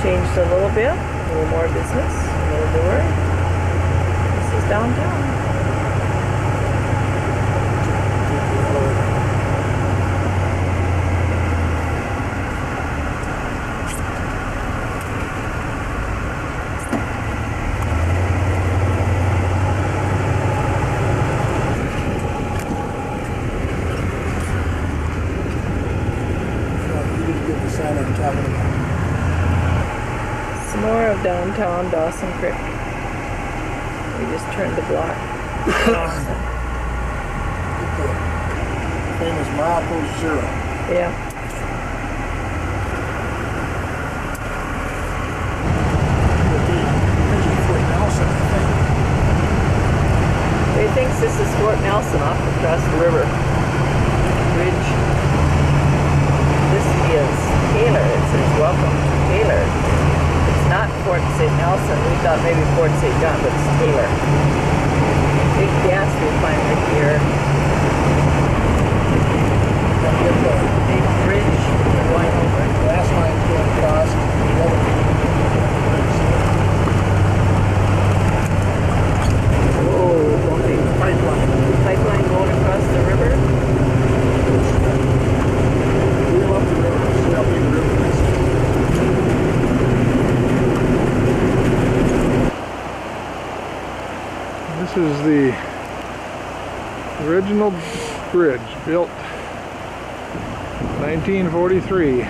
changed a little bit, a little more business, a little newer. This is downtown. Some more of downtown Dawson Creek. We just turned the block. Famous milepost zero. Yeah. They thinks this is Fort Nelson off across the river bridge. This is Taylor. It says welcome to Taylor. It's not Fort St. Nelson. We thought maybe Fort St. John, but it's Taylor. Big gas refinery here. Big bridge going over. Last line going across. Whoa, okay. Pipeline going across the river. We love the river. See how big the river is. This is the original bridge built 1943.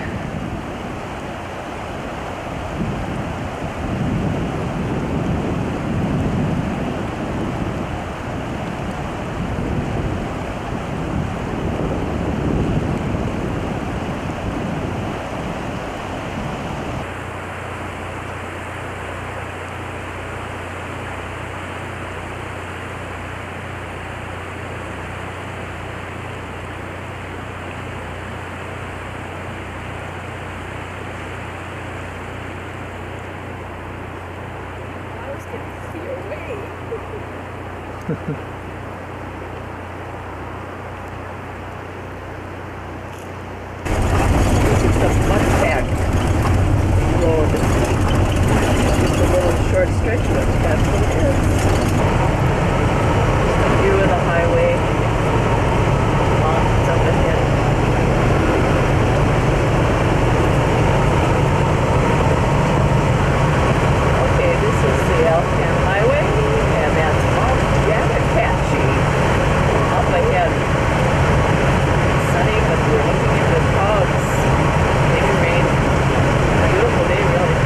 This is the Mudpack Road. Just a little short stretch, but that's what it is. Just a view of the highway. Mountains up ahead. Okay, this is the Alcan Highway, and that's Mount Yatakachi up ahead. It's sunny, but we're looking into the clouds. Maybe rain. Beautiful day, really.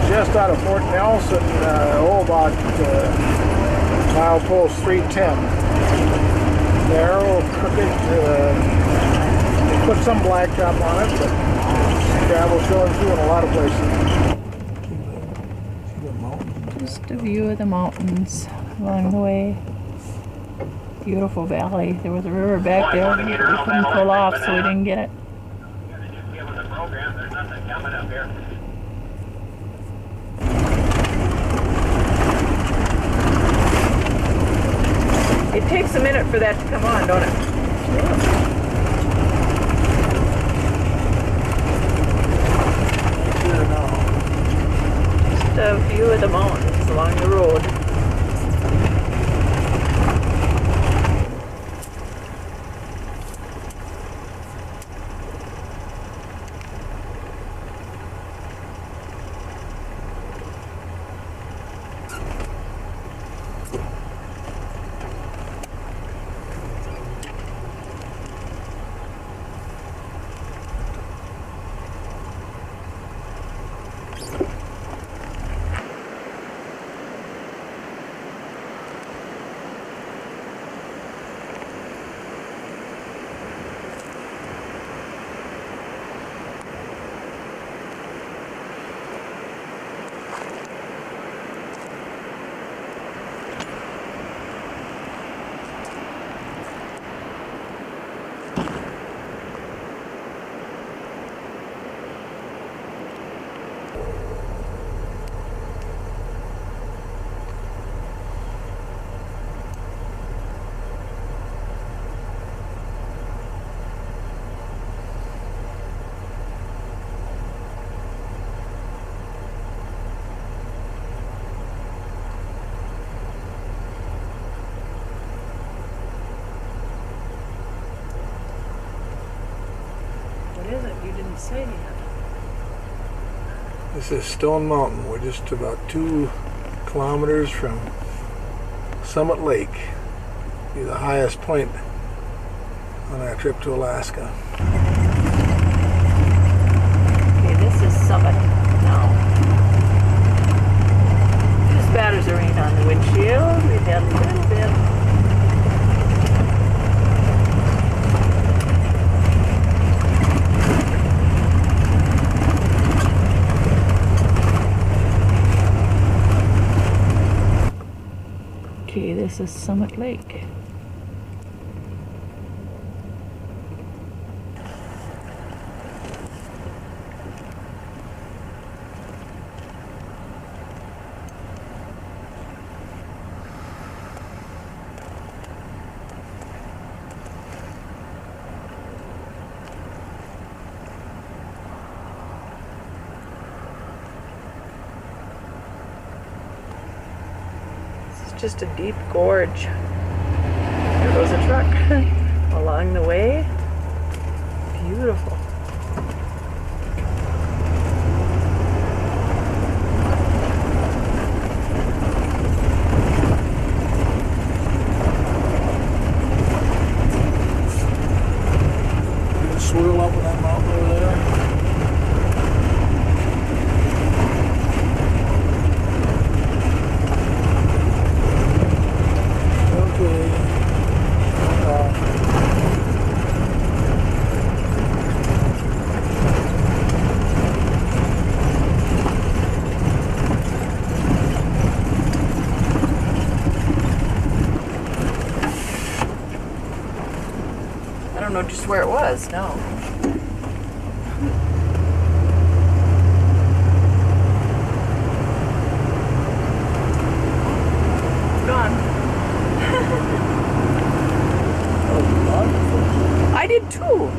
Just out of Fort Nelson, about milepost 310. Narrow, crooked, they put some blacktop on it, but travel showing through in a lot of places. Just a view of the mountains along the way. Beautiful valley. There was a river back there. We couldn't pull off, so we didn't get it. It takes a minute for that to come on, don't it? Just a view of the mountains along the road. What is it? You didn't say yet. This is Stone Mountain. We're just about 2 kilometers from Summit Lake. Be the highest point on our trip to Alaska. Okay, this is Summit now. Just spatters of rain on the windshield. We've had a little bit. Okay, this is Summit Lake. Just a deep gorge. There goes a truck along the way. Beautiful. You can swirl up in that mountain over there. I don't know just where it was, no. It's gone. I did too.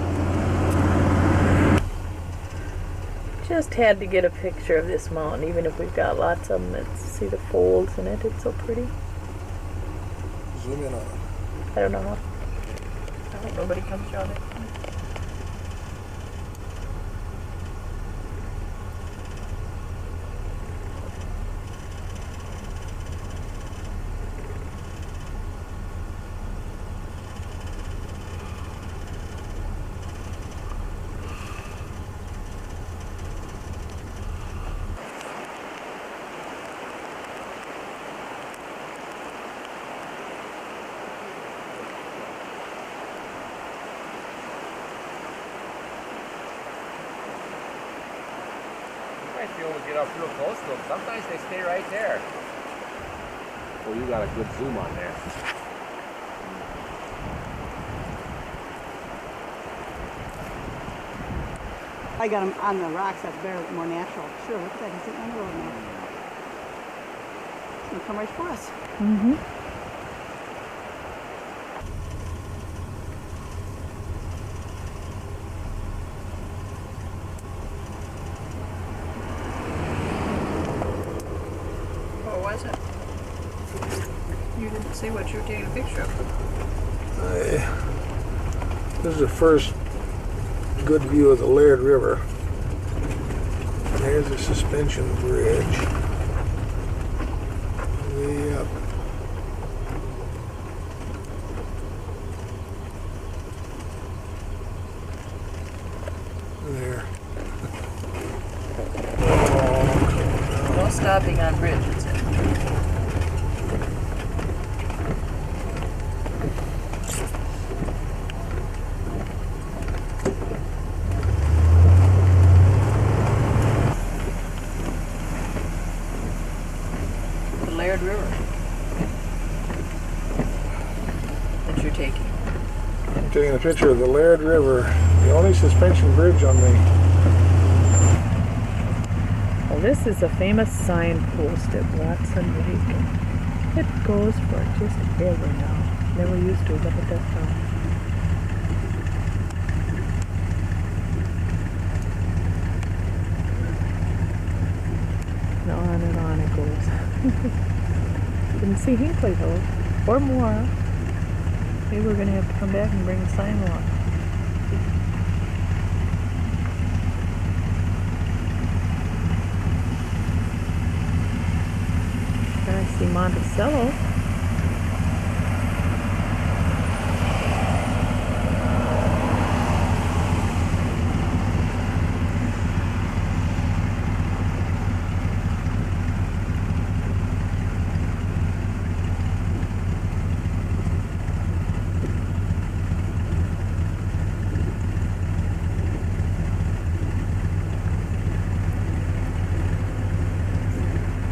Just had to get a picture of this mountain, even if we've got lots of them. See the folds in it, it's so pretty. Zoom in on it. I don't know how. I hope nobody comes around it. Might be able to get up real close to them. Sometimes they stay right there. Well, you got a good zoom on there. I got them on the rocks. That's better, more natural. Sure, look at that. He's sitting on the road now. He's gonna come right for us. Mm-hmm. What was it? You didn't see what you were taking a picture of. This is the first good view of the Laird River. There's a suspension bridge. Way up. There. No stopping on bridges. The Laird River that you're taking. I'm taking a picture of the Laird River, the only suspension bridge on the... Well, this is a famous signpost at Watson Lake. It goes for just ever now. Never used to, but it does now. And on it goes. Didn't see Hinkley though, or more. Maybe we're going to have to come back and bring the sign along. Monticello.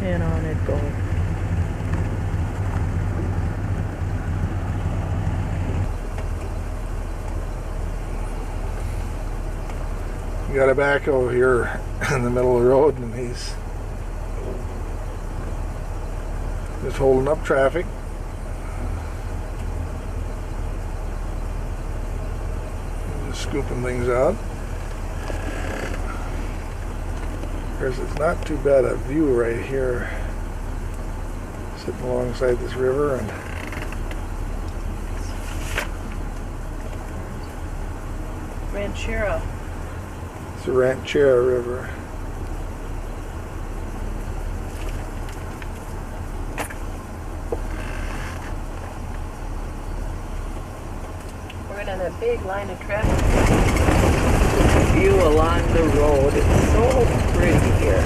And on it goes. You got a backhoe here in the middle of the road, and he's just holding up traffic. Just scooping things out. It's not too bad a view right here, sitting alongside this river, and Ranchera. it's the Ranchera River. We're in a big line of traffic. View along the road. It's so pretty here.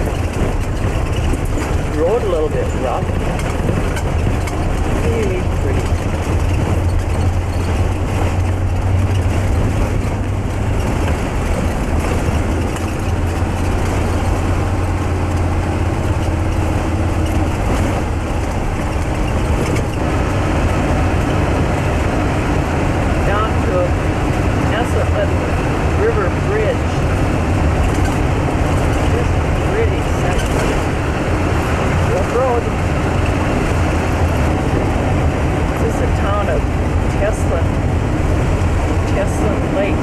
Road a little bit rough. Really pretty. River Bridge. Just pretty sight. Rough road. This is the town of Teslin. Teslin Lake.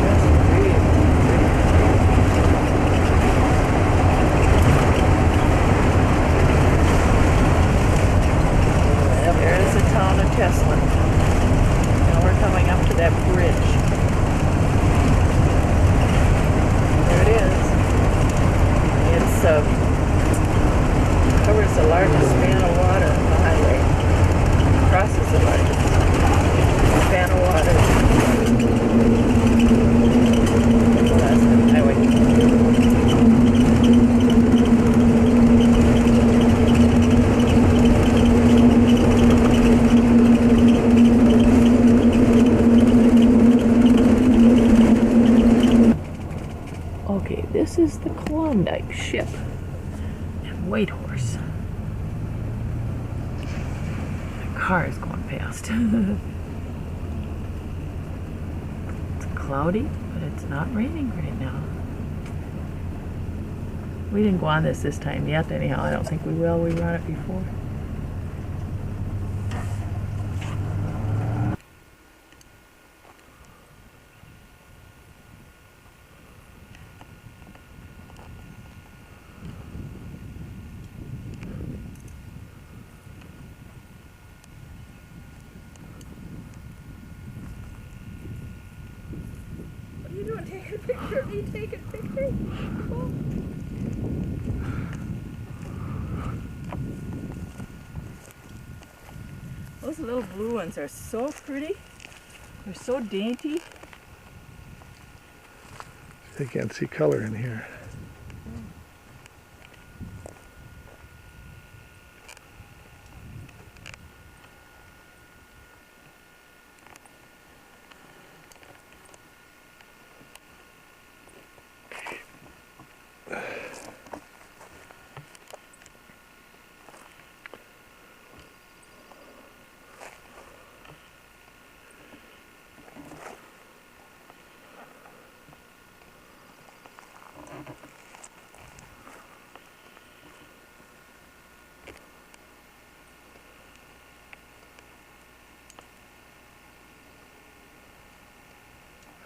Just really pretty. There is the town of Teslin. We're coming up to that bridge. There it is. It's covers the largest span of water on the highway. Crosses the largest span of water. That's the highway. Okay, this is the Klondike ship and Whitehorse. A car is going past. It's cloudy, but it's not raining right now. We didn't go on this time yet anyhow. I don't think we will. We run it before. Take a picture of me taking pictures. Cool. Those little blue ones are so pretty. They're so dainty. I can't see color in here.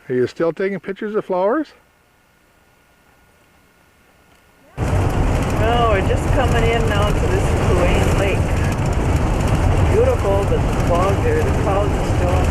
Are you still taking pictures of flowers? No, we're just coming in now to this Kluane Lake. Beautiful, but the fog there, the clouds are still up.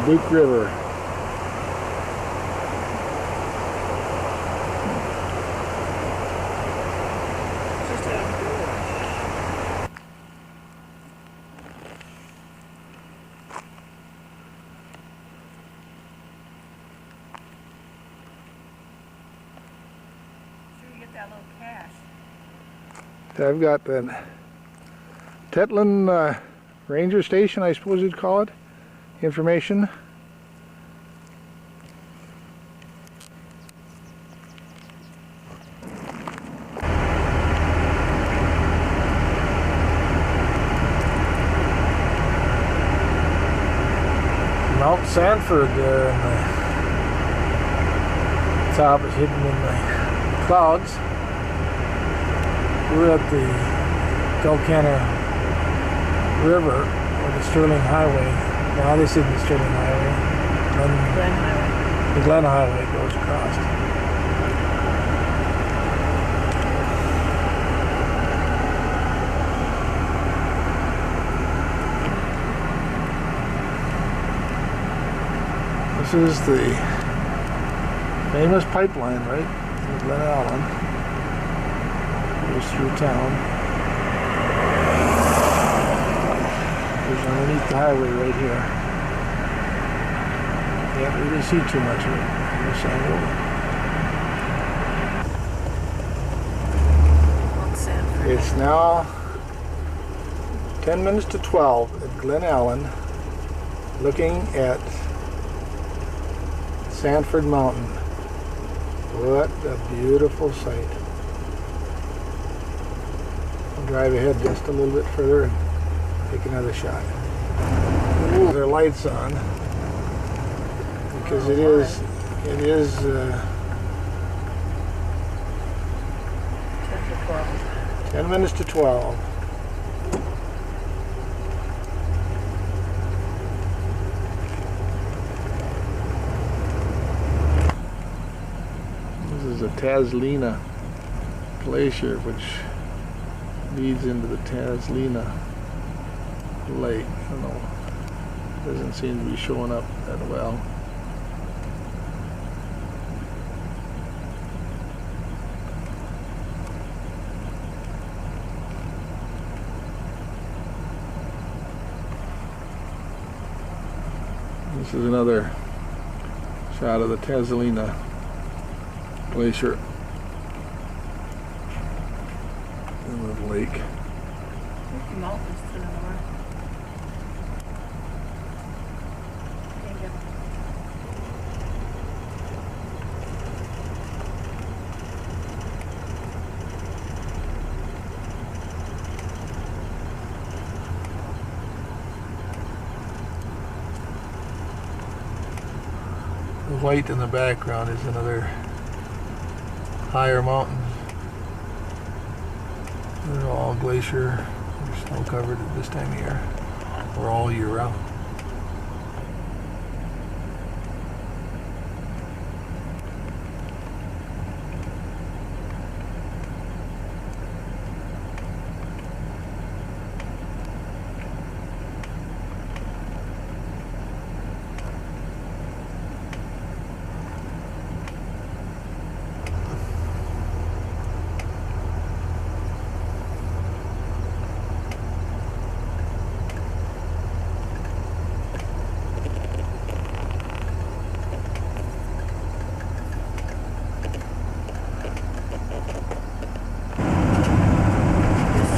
Duke River. Just out of gorge. Sure you get that little cash. I've got the Tetlin Ranger Station, I suppose you'd call it, information. Mount Sanford there in the top is hidden in the clouds. We're at the Telcana River or the Sterling Highway. Now this isn't the Sterling Highway. Glen Highway. The Glen Highway goes across. This is the famous pipeline, right? In Glen Allen. Goes through town. There's underneath the highway right here. Can't really see too much of it from this angle. Mount Sanford. It's now 10 minutes to 12 at Glen Allen, looking at Sanford Mountain. What a beautiful sight. I'll drive ahead just a little bit further and take another shot. Ooh, their lights on because it is 10 to 12. 10 minutes to 12. This is a Taslina glacier which leads into the Taslina Lake. I don't know. Doesn't seem to be showing up that well. This is another shot of the Taslina glacier in the lake. The mountains to the north. Thank you. The white in the background is another higher mountain. They're all glacier, they're snow covered at this time of year, or all year round.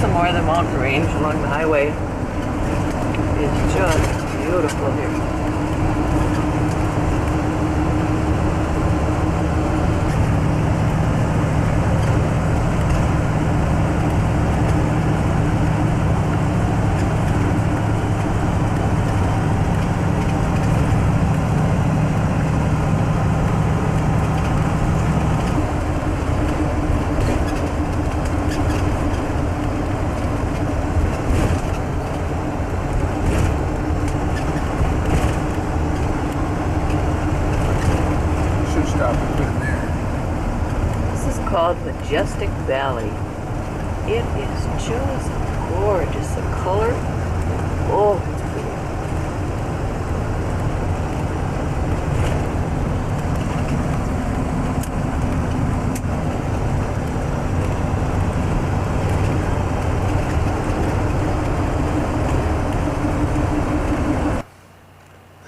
Some more of the mountain range along the highway. It's just beautiful here. Called Majestic Valley. It is just gorgeous. The color, oh, it's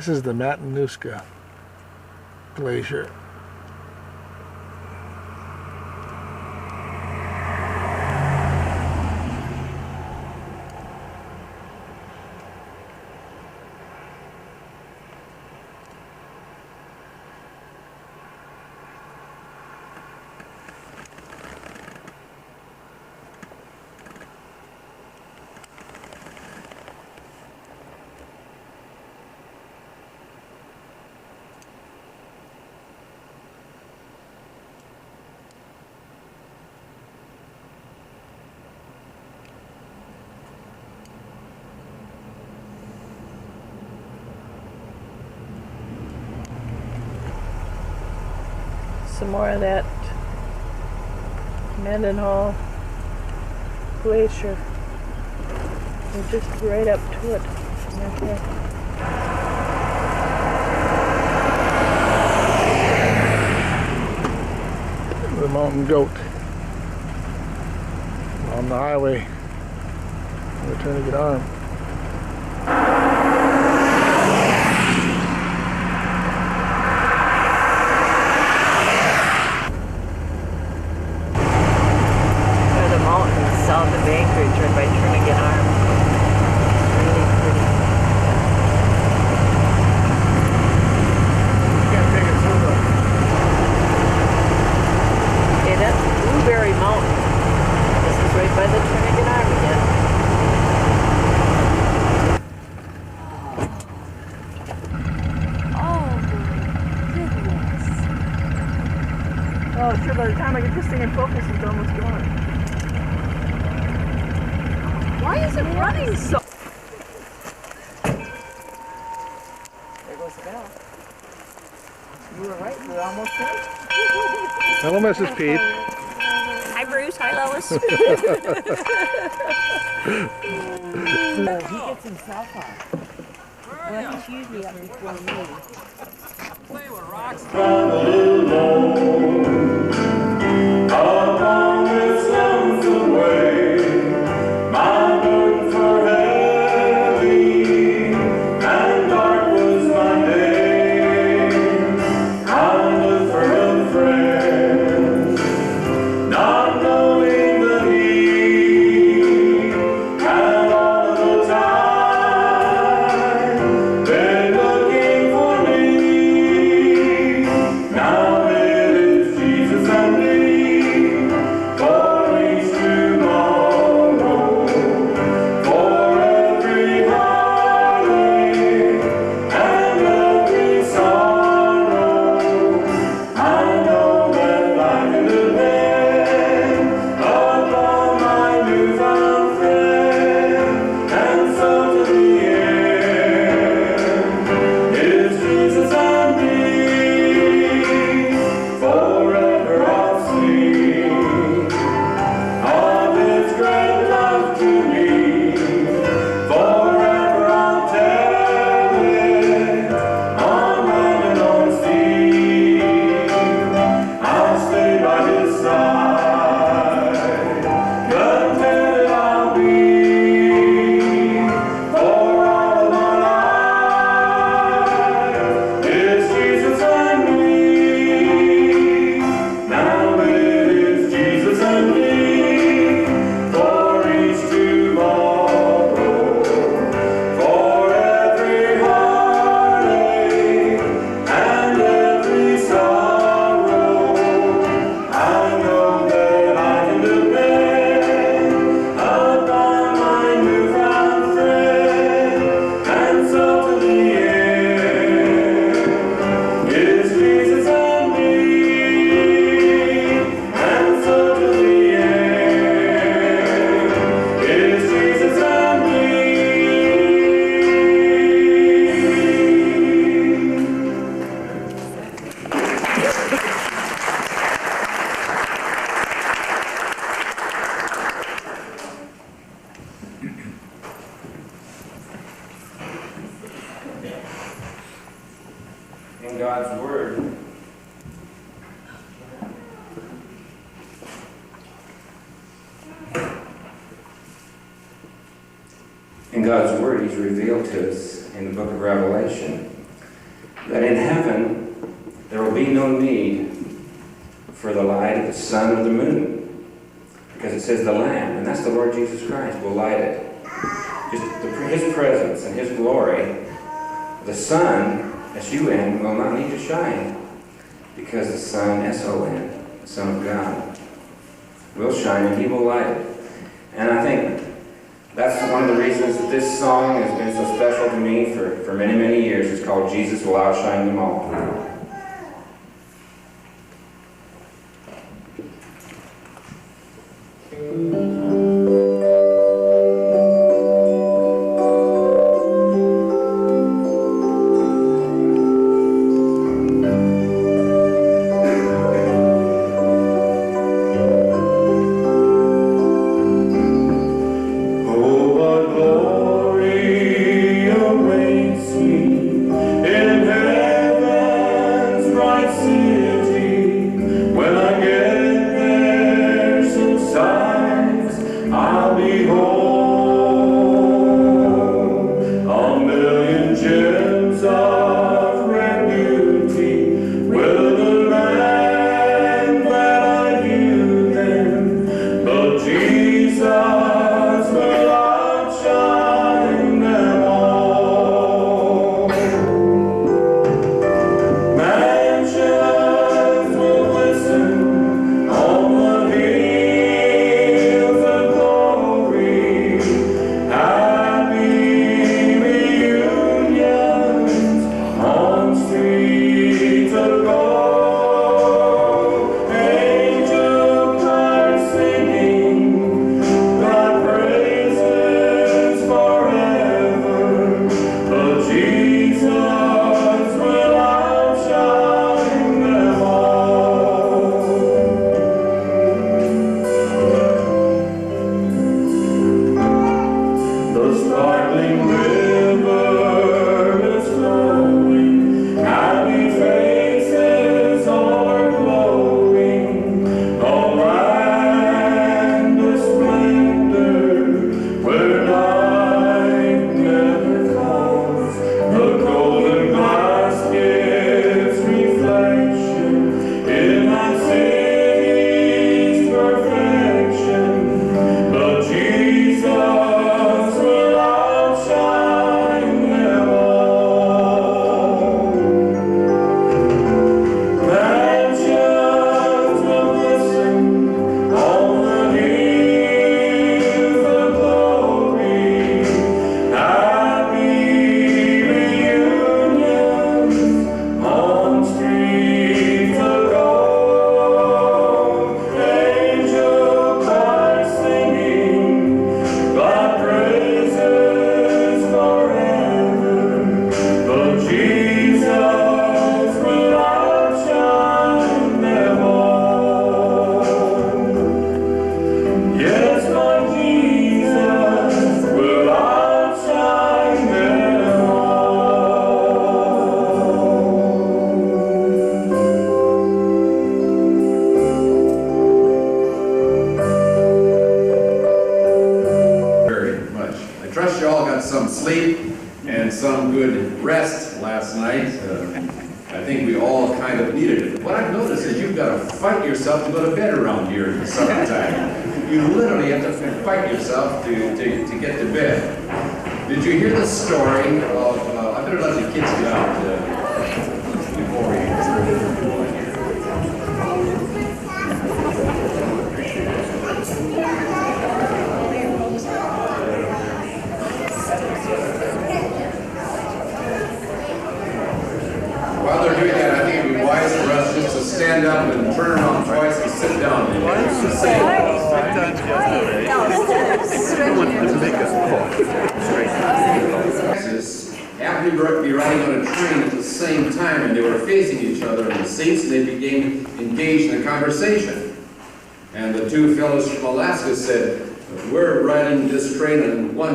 This is the Matanuska Glacier. Some more of that Mendenhall Glacier. We're just right up to it. Right there. The mountain goat on the highway. The Tourniquet Arm. There's the mountains south of Anchorage right by Tourniquet Arm. It's really pretty. Can't take it through though. Okay, that's Blueberry Mountain. This is right by the Tourniquet Arm again. Oh, sure, by the time I get this thing in focus, it's almost gone. Why is it running so? There goes the bell. You were right, we're almost there. Hello, Mrs. Pete. Hi Bruce, hi Lois. He gets himself on. Well, he's usually up before me. Upon this lonesome way, my burdens were heavy, and dark was my day. I looked for a friend, not knowing the need, and all the time been looking for me. Now it is Jesus and me. For each tomorrow, for every heartache and every sorrow, I know that I can depend upon my newfound friend, and so to the end is Jesus and me. Forever I'll sing of His great love to me. Forever I'll tell it on land and on sea. I'll stay by His side, contented I'll be for all of my life. It's Jesus and me. Now it is Jesus and me. For each tomorrow, for every heartache and every sorrow, I know that I can depend upon my newfound friend, and so to the end is Jesus and me, and so to the end is Jesus and me. In God's Word, He's revealed to us in the book of Revelation that in heaven there will be no need for the light of the sun or the moon, because it says the Lamb, and that's the Lord Jesus Christ, will light it. Just His presence and His glory. The sun, S-U-N, will not need to shine, because the Son, S-O-N, the Son of God, will shine and He will light it. And I think that's one of the reasons that this song has been so special to me for many, many years. It's called Jesus Will Outshine Them All.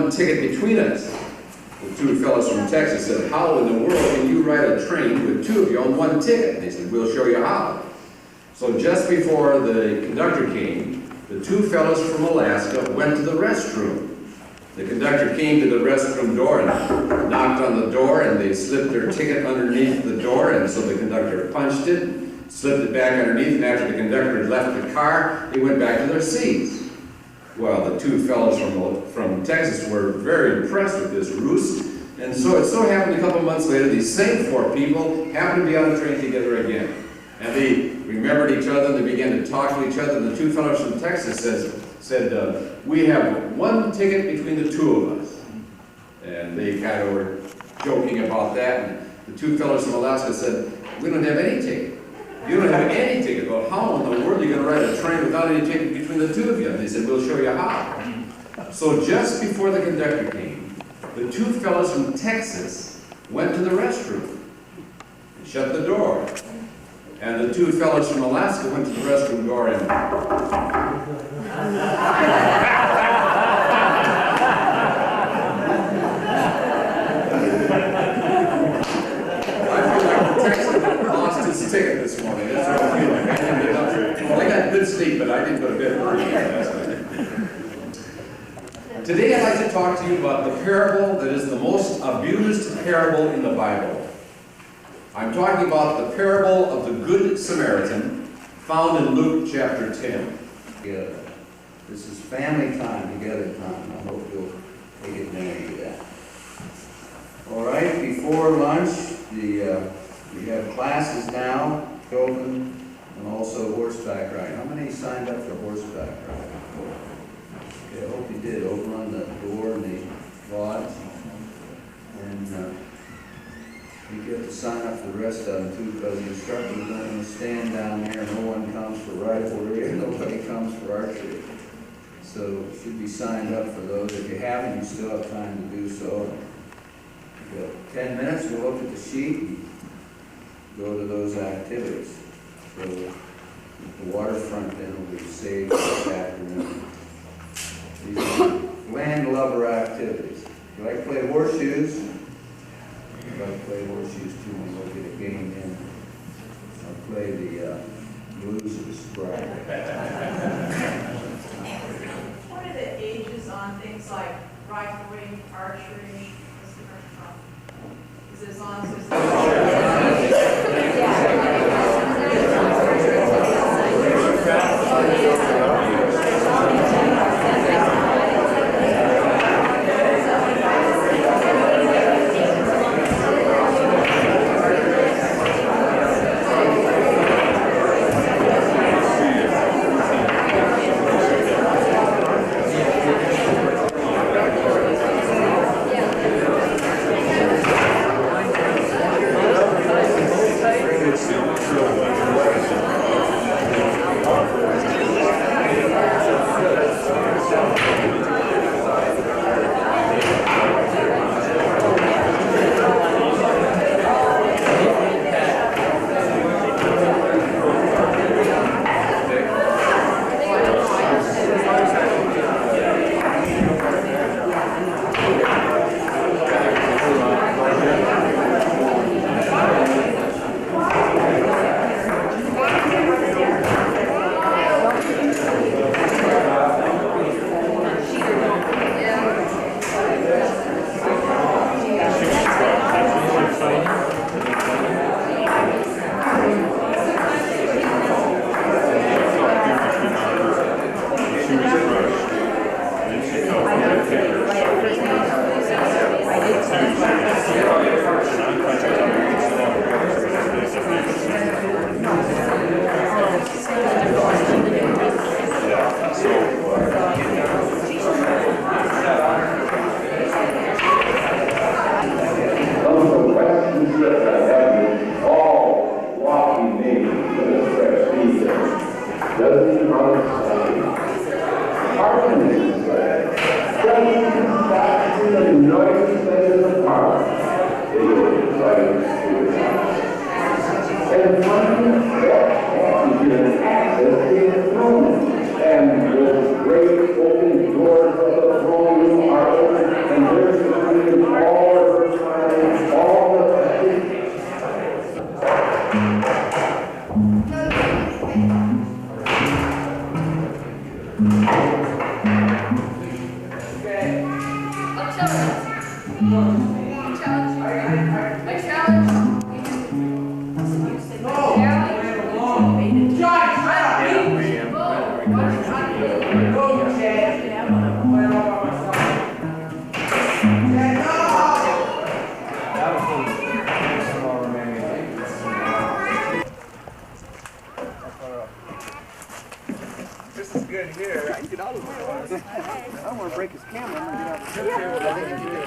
Ticket between us. The two fellows from Texas said, "How in the world can you ride a train with two of you on one ticket?" And they said, "We'll show you how." So just before the conductor came, the two fellows from Alaska went to the restroom. The conductor came to the restroom door and knocked on the door, and they slipped their ticket underneath the door, and so the conductor punched it, slipped it back underneath, and after the conductor had left the car, they went back to their seats. Well, the two fellows from Texas were very impressed with this ruse, and so it so happened a couple months later, these same four people happened to be on the train together again. And they remembered each other, and they began to talk to each other, and the two fellows from Texas said, we have one ticket between the two of us. And they kind of were joking about that, and the two fellows from Alaska said, we don't have any ticket. You don't have any ticket. Well, how in the world are you going to ride a train without any ticket between the two of you? And they said, we'll show you how. So just before the conductor came, the two fellows from Texas went to the restroom and shut the door. And the two fellows from Alaska went to the restroom door and... his ticket this morning. That's what I'm feeling. Well, I got good sleep, but I didn't go to bed early last night. Today I'd like to talk to you about the parable that is the most abused parable in the Bible. I'm talking about the parable of the Good Samaritan, found in Luke chapter 10. Together. This is family time, together time. I hope you'll take advantage of that. All right, before lunch, we have classes now, open, and also horseback riding. How many signed up for horseback riding? Okay, I hope you did. Over on the door in the lodge. And you get to sign up for the rest of them too, because the instructors are going to stand down there. No one comes for riflery, and nobody comes for archery. So you should be signed up for those. If you haven't, you still have time to do so. You got 10 minutes. We'll look at the sheet and go to those activities. So the waterfront then will be saved this afternoon. These are land lover activities. If you like to play horseshoes, if you like to play horseshoes too, and we'll get a game in. I'll play the blues of the sprite. What are the ages on things like riflery, archery? Is this on?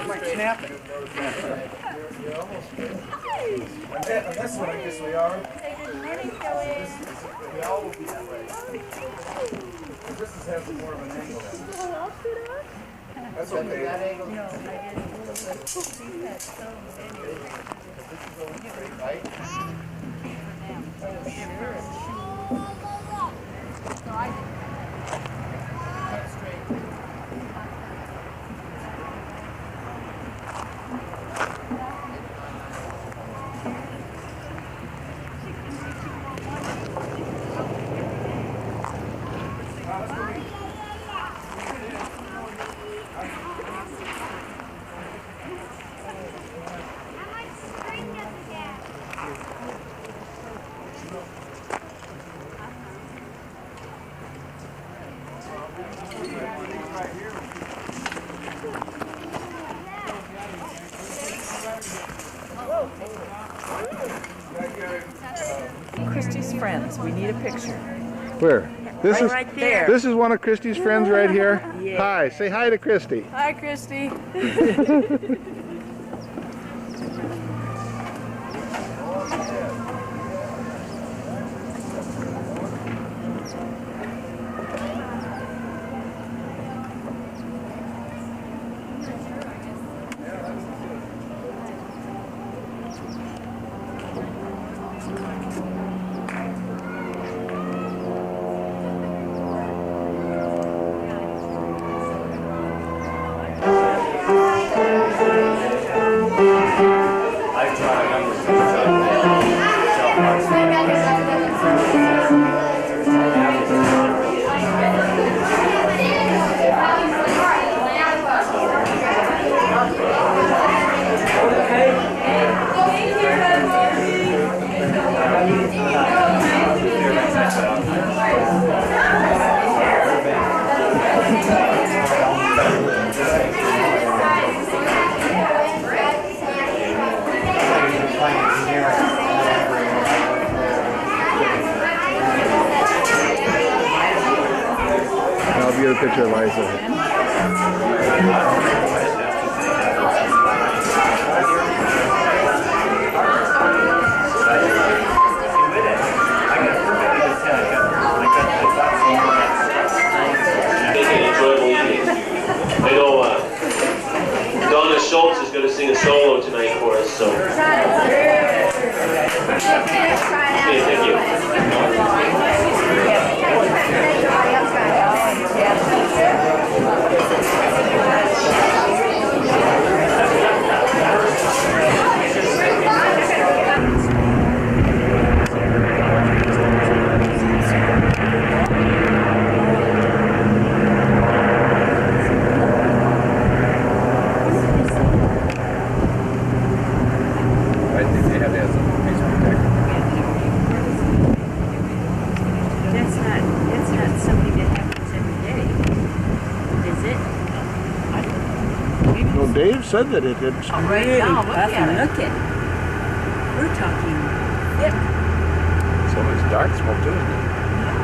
Might snap it. That's what I guess we are. We all will be that way. This has more of an angle. That's okay. That angle. No, I didn't. See that so anyway. This is going straight, right? So I did. That's straight. Christy's friends. We need a picture. Where? This is right there. This is one of Christy's friends right here. Yeah. Hi. Say hi to Christy. Hi, Christy. I'll get a picture of Liza. I know Donna Schultz is going to sing a solo tonight for us, so. Okay, thank you. Dave said that it had. Right now, look at it. We're talking thick. So it's dark smoke too, isn't it?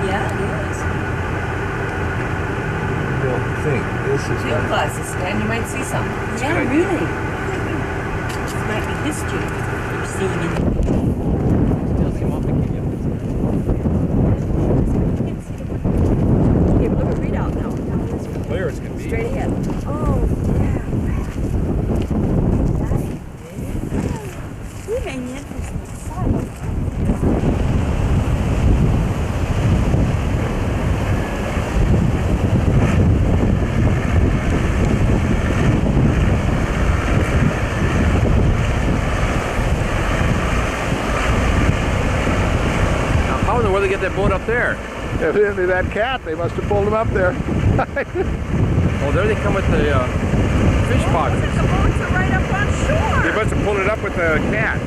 Yeah, it is. I don't think this is Field glasses, Stan. You might see something. Yeah, really. This might be history you're seeing in Here, look at readout now. Clear as can be. Straight ahead. Oh, yeah. We may need this inside. How in the world did they get that boat up there? Evidently that cat, they must have pulled him up there. Oh, there they come with the fish boxes. The boats are right up on shore. They must have pulled it up with the cat.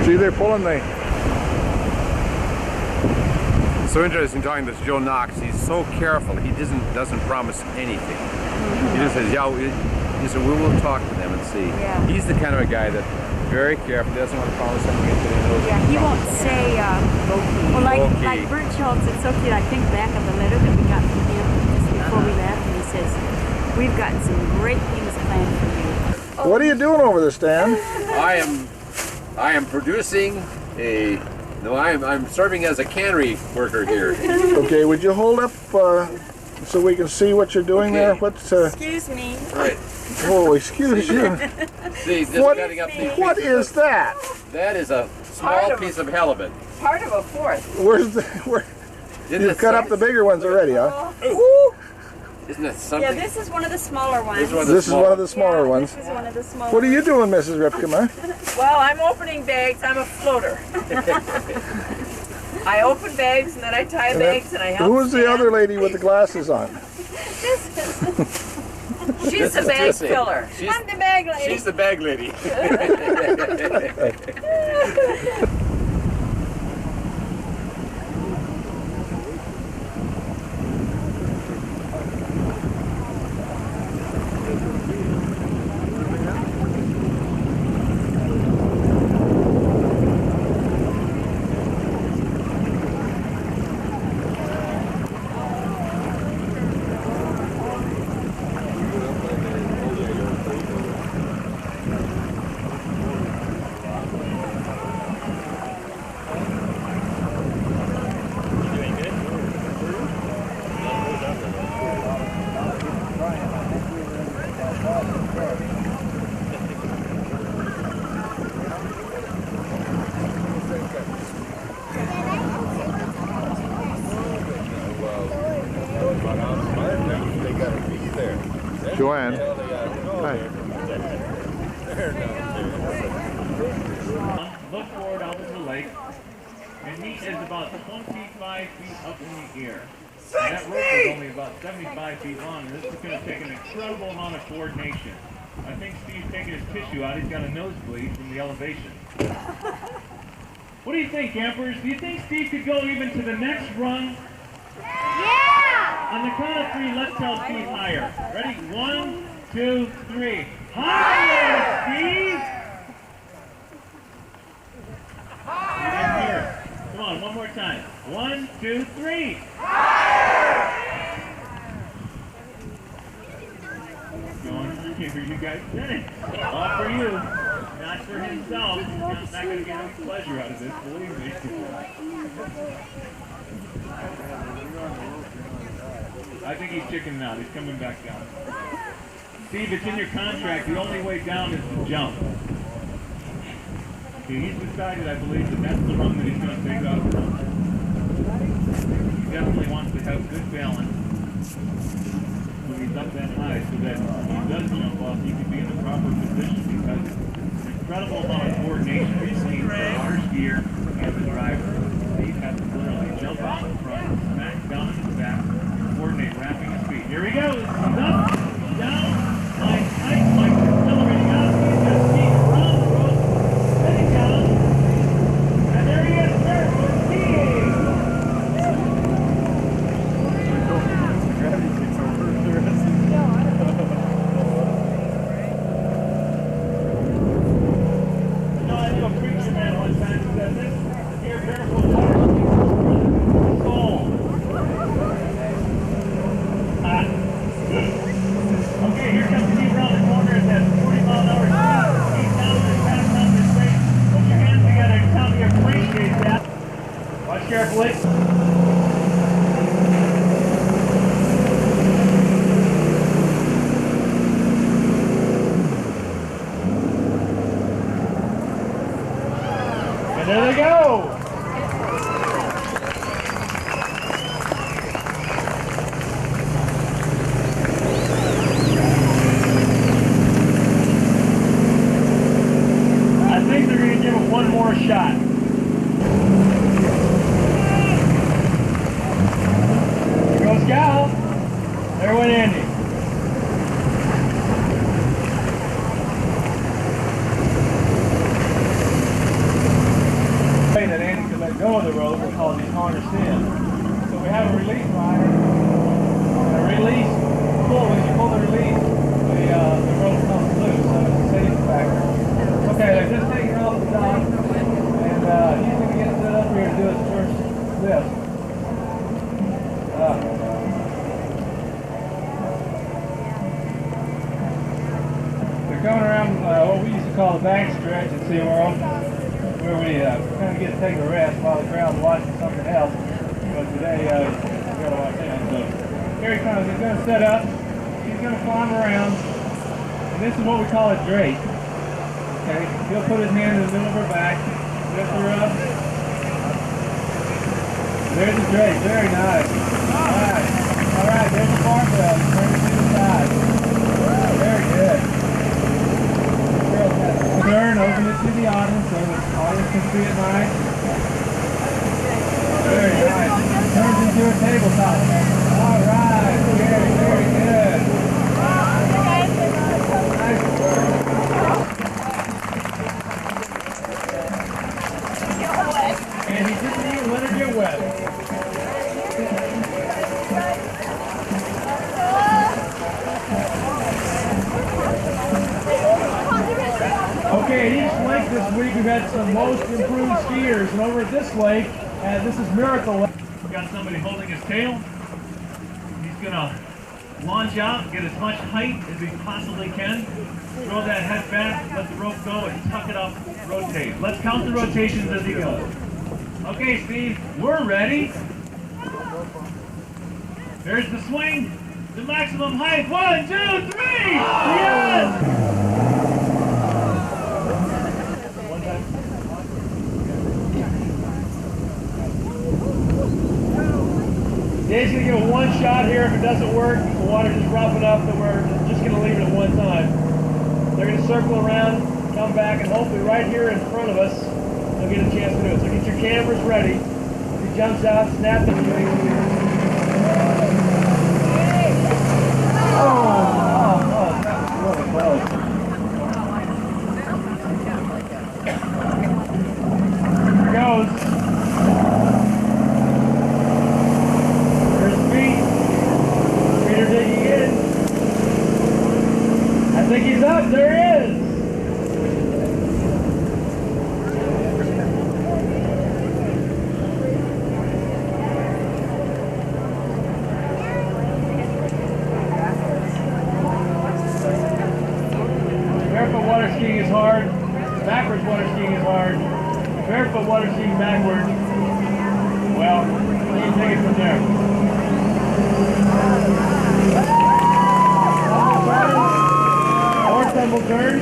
See, they're pulling the... So interesting talking to Joe Knox. He's so careful. He doesn't promise anything. He just says, yeah, he said, we will talk to them and see. Yeah. He's the kind of a guy that very careful, doesn't want to promise something until he knows. Yeah, he won't say, well, like Bert Schultz, it's okay, I think back of the letter that we got from him just before we left, and he says, We've got some great things planned for you. What are you doing over there, Stan? I am producing a. No, I'm serving as a cannery worker here. Okay, would you hold up so we can see what you're doing there? What's Excuse me. Right. Oh, excuse you. See, just What, cutting up these what pieces. is that? That is a small piece of halibut. Part of a fourth. Where's the you've cut up the bigger ones already, huh? Isn't that something? Yeah, this is one of the smaller ones. This is one of the smaller ones. This is one of the smaller What are you doing, Mrs. Ripkema? Well, I'm opening bags. I'm a floater. I open bags and then I tie bags and I help. Who was the other lady with the glasses on? She's the bag filler. I'm the bag lady. She's the bag lady. Joanne. Hi. Look forward out to the lake, and he is about 25 feet up in the air. And that rope is only about 75 feet long, and this is going to take an incredible amount of coordination. I think Steve's taking his tissue out. He's got a nosebleed from the elevation. What do you think, campers? Do you think Steve could go even to the next rung? Yeah! On the count of 3, let's tell Steve higher. Ready? 1, 2, 3. Higher, Steve! You didn't hear it. Come on, one more time. 1, 2, 3. You guys did it. All for you. Not for himself. He's not going to get any pleasure out of this, believe me. I think he's chickening out. He's coming back down. Steve, it's in your contract. The only way down is to jump. Okay, he's decided, I believe, that that's the rung that he's going to take off from. He definitely wants to have good balance when he's up that high so that when he does jump off, he can be in the proper position because an incredible amount of coordination between the water skier and the driver. Steve has to literally jump out in front, smack down in the back, coordinate, wrapping his feet. Here he goes. He's up, he's down, line tight, like accelerating up. He's got feet around the rope, spinning down, and there he is, there for Steve. No, I knew a preacher man one time who said this. Here, careful. coming around what we used to call the back stretch at SeaWorld, where we kind of get to take a rest while the crowd's watching something else. But today, we got to watch him. So here he comes. He's going to set up. He's going to climb around. And this is what we call a drape. Okay? He'll put his hand in the middle of her back, lift her up. There's the drape. Very nice. Alright. Alright, there's the barbell. Turn it to the side. Very good. Turn, open it to the audience so the audience can see it nice. Very nice. Turns into a tabletop. Alright, very, very good. Nice work. And he didn't even let her get wet. Okay, at each lake this week we've had some most improved skiers, and over at this lake, this is Miracle Lake. We've got somebody holding his tail. He's going to launch out, get as much height as he possibly can, throw that head back, let the rope go, and tuck it up, rotate. Let's count the rotations as he goes. Okay, Steve, we're ready. There's the swing, the maximum height. 1, 2, 3! Yes! Dave's going to give it one shot here. If it doesn't work, the water just rough enough that we're just going to leave it at one time. They're going to circle around, come back, and hopefully right here in front of us, they'll get a chance to do it. So get your cameras ready. If he jumps out, snap it. Oh, that was really close. Here goes. Digging in. I think he's up. There he is. Barefoot water skiing is hard. Backwards water skiing is hard. Barefoot water skiing backwards. Well, you can take it from there. Or tumble turn.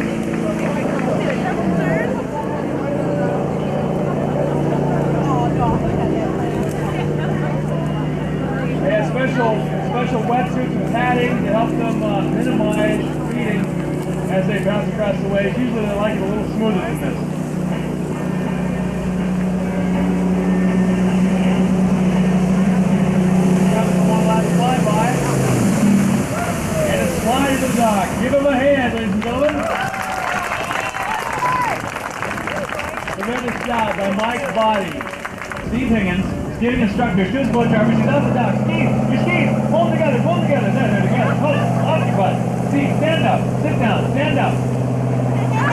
They have special wetsuits and padding to help them minimize speeding as they bounce across the waves. Usually they like it a little smoother than this. Slide to the dock. Give him a hand, ladies and gentlemen. Tremendous job by Mike Body. Steve Higgins, skiing instructor, shoots boat driver. She's on the dock. Steve, your skis, hold together, hold together. There, together. Hold, off your butt. Steve, stand up, sit down, stand up.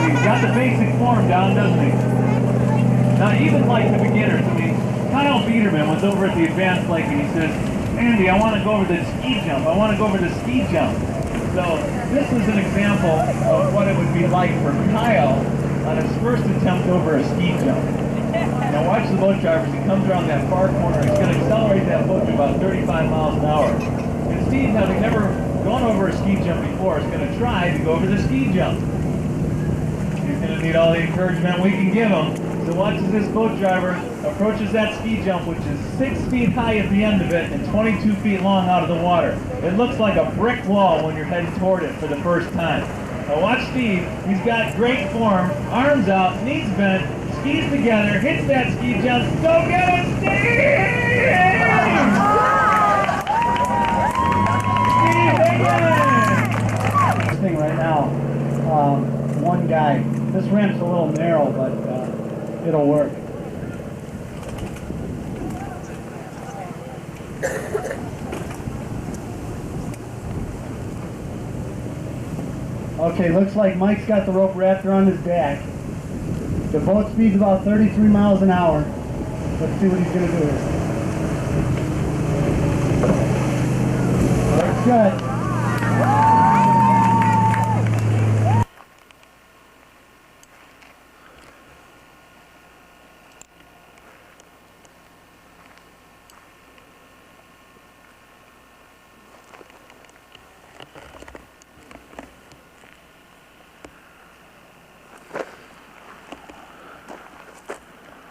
He's got the basic form down, doesn't he? Now, even like the beginners, I mean, Kyle Biederman was over at the advanced lake and he says, Andy, I want to go over the ski jump. I want to go over the ski jump. So this is an example of what it would be like for Kyle on his first attempt over a ski jump. Now watch the boat driver as he comes around that far corner. He's going to accelerate that boat to about 35 miles an hour. And Steve, having never gone over a ski jump before, is going to try to go over the ski jump. He's going to need all the encouragement we can give him. So watch as this boat driver approaches that ski jump, which is 6 feet high at the end of it and 22 feet long out of the water. It looks like a brick wall when you're heading toward it for the first time. Now watch Steve. He's got great form, arms out, knees bent, skis together, hits that ski jump. Go get it, Steve! Steve Higgins! Thing right now, one guy. This ramp's a little narrow, but it'll work. Okay, looks like Mike's got the rope wrapped around his back. The boat speed's about 33 miles an hour. Let's see what he's going to do here. Looks good.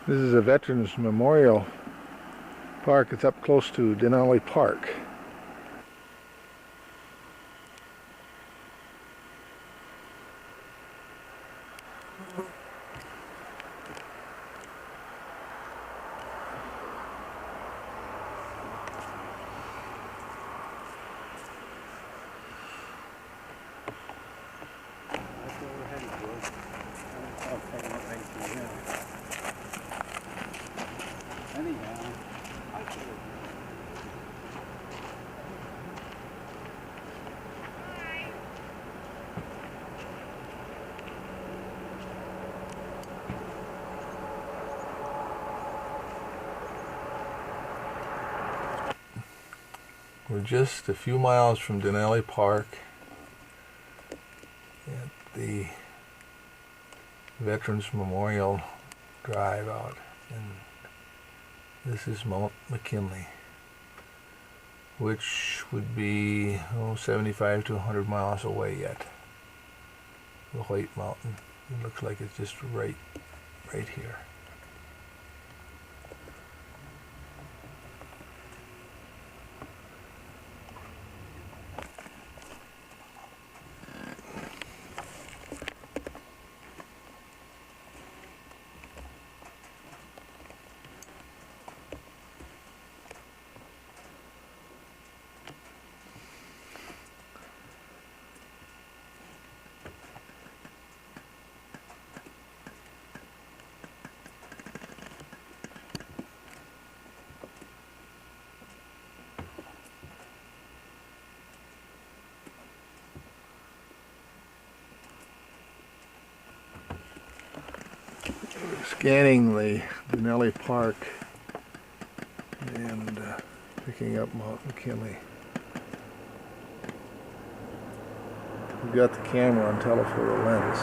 This is a Veterans Memorial Park. It's up close to Denali Park. We're just a few miles from Denali Park at the Veterans Memorial Drive out, and this is Mount McKinley, which would be 75 to 100 miles away yet. The White Mountain. It looks like it's just right here. Scanning the Denali Park and picking up Mount McKinley. We've got the camera on telephoto lens.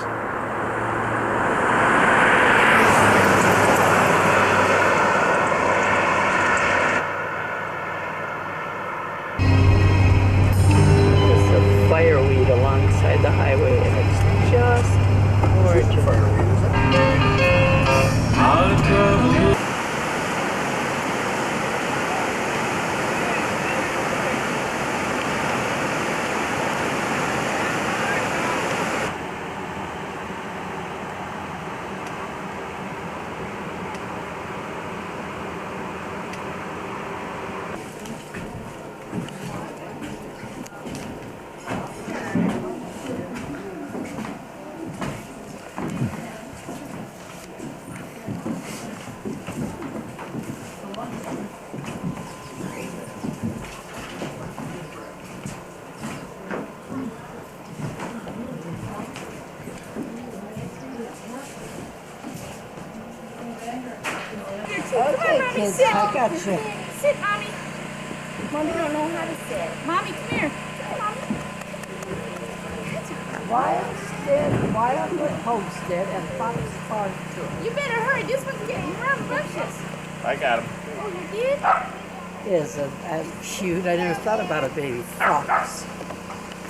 There's a fireweed alongside the highway, and it's just gorgeous. Okay, kids, I got you. Sit, Mommy. Mommy don't know how to sit. Mommy, come here. Sit, Mommy. Wildwood Homestead and Fox Farm Tour. You better hurry. This one's getting rambunctious. I got him. Oh, you did? Is cute. I never thought about a baby fox.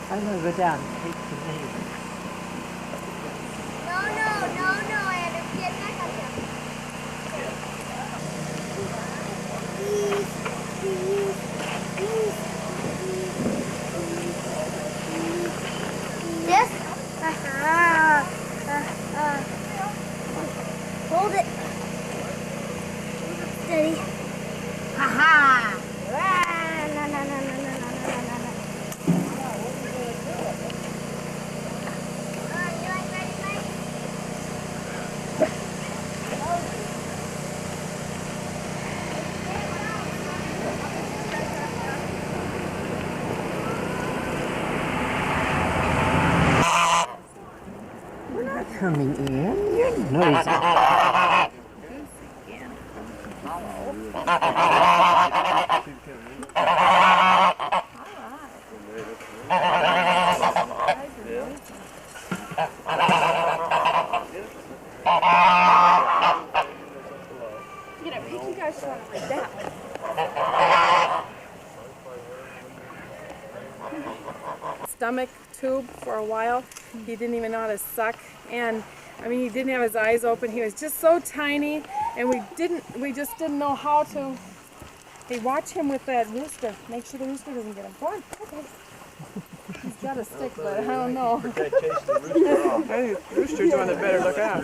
I'm gonna go down and take the baby. No, Adam. Get back up here. Yes? Hold it. Steady. Ha-ha! Coming in, you're noisy. You know, pick you guys on like that. Stomach tube for a while. He didn't even know how to suck, and I mean, he didn't have his eyes open. He was just so tiny, and we just didn't know how to. Hey, watch him with that rooster. Make sure the rooster doesn't get him. Go on, okay. He's got a stick, but I don't know. I think the rooster's the one that better look out.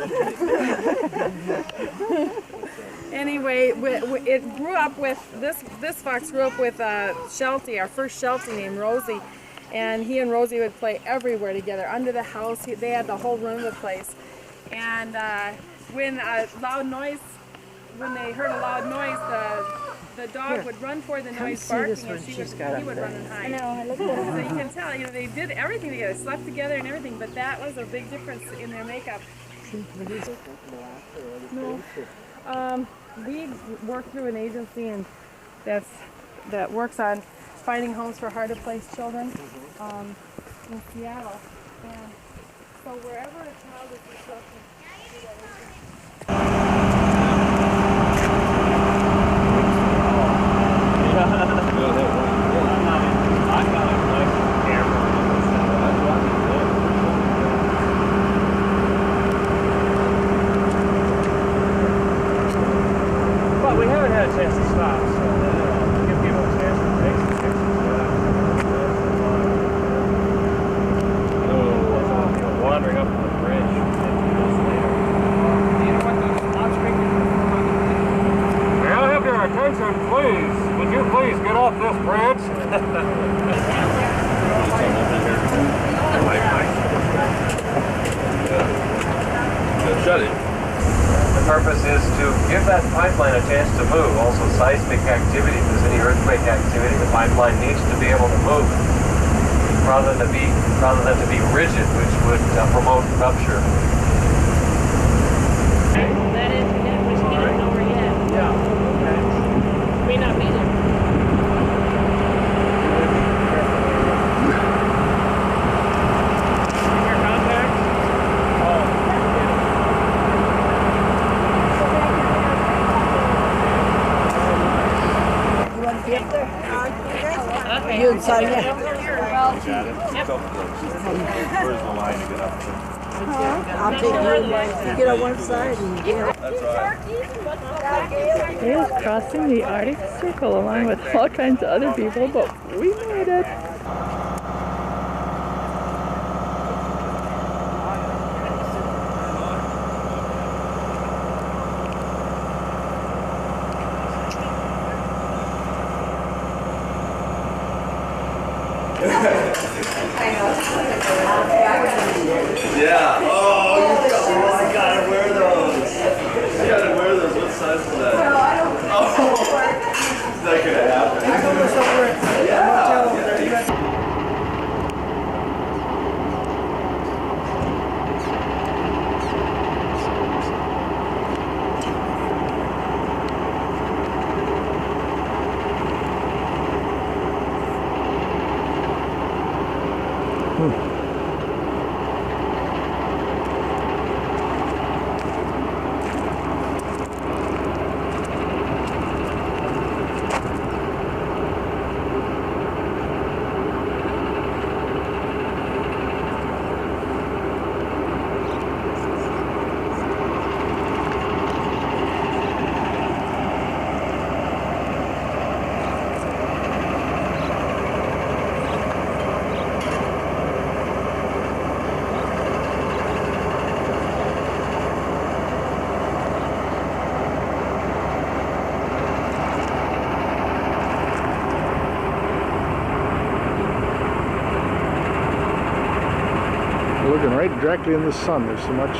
Anyway, it grew up with, this fox grew up with Sheltie, our first Sheltie named Rosie. And he and Rosie would play everywhere together, under the house. They had the whole room of the place. And when they heard a loud noise, the dog would run for the noise, barking, and he would run and hide. I know, I look at so you can tell, they did everything together, slept together and everything, but that was a big difference in their makeup. No. We work through an agency and that works on finding homes for hard-to-place children in Seattle. And so wherever a child is instructed, But we haven't had a chance to stop, so give people a chance to take some pictures. Wandering up the bridge. May I have your attention, please? Would you please get off this bridge? Shut it. The purpose is to give that pipeline a chance to move. Also seismic activity. If there's any earthquake activity, the pipeline needs to be able to move rather than to be rigid, which would promote rupture. That is, we don't know where yet. Yeah. May not be there. Your contacts? You want to be up there? Okay. You and Sonia? Well, Where's the line to get up to? I'll take you. You get on one side and you get That's right. He was crossing the Arctic Circle along with all kinds of other people, but we made it. Yeah. Oh, you gotta wear those. You gotta wear those. What size is that? Oh, is that gonna happen? Yeah. Looking right directly in the sun. There's so much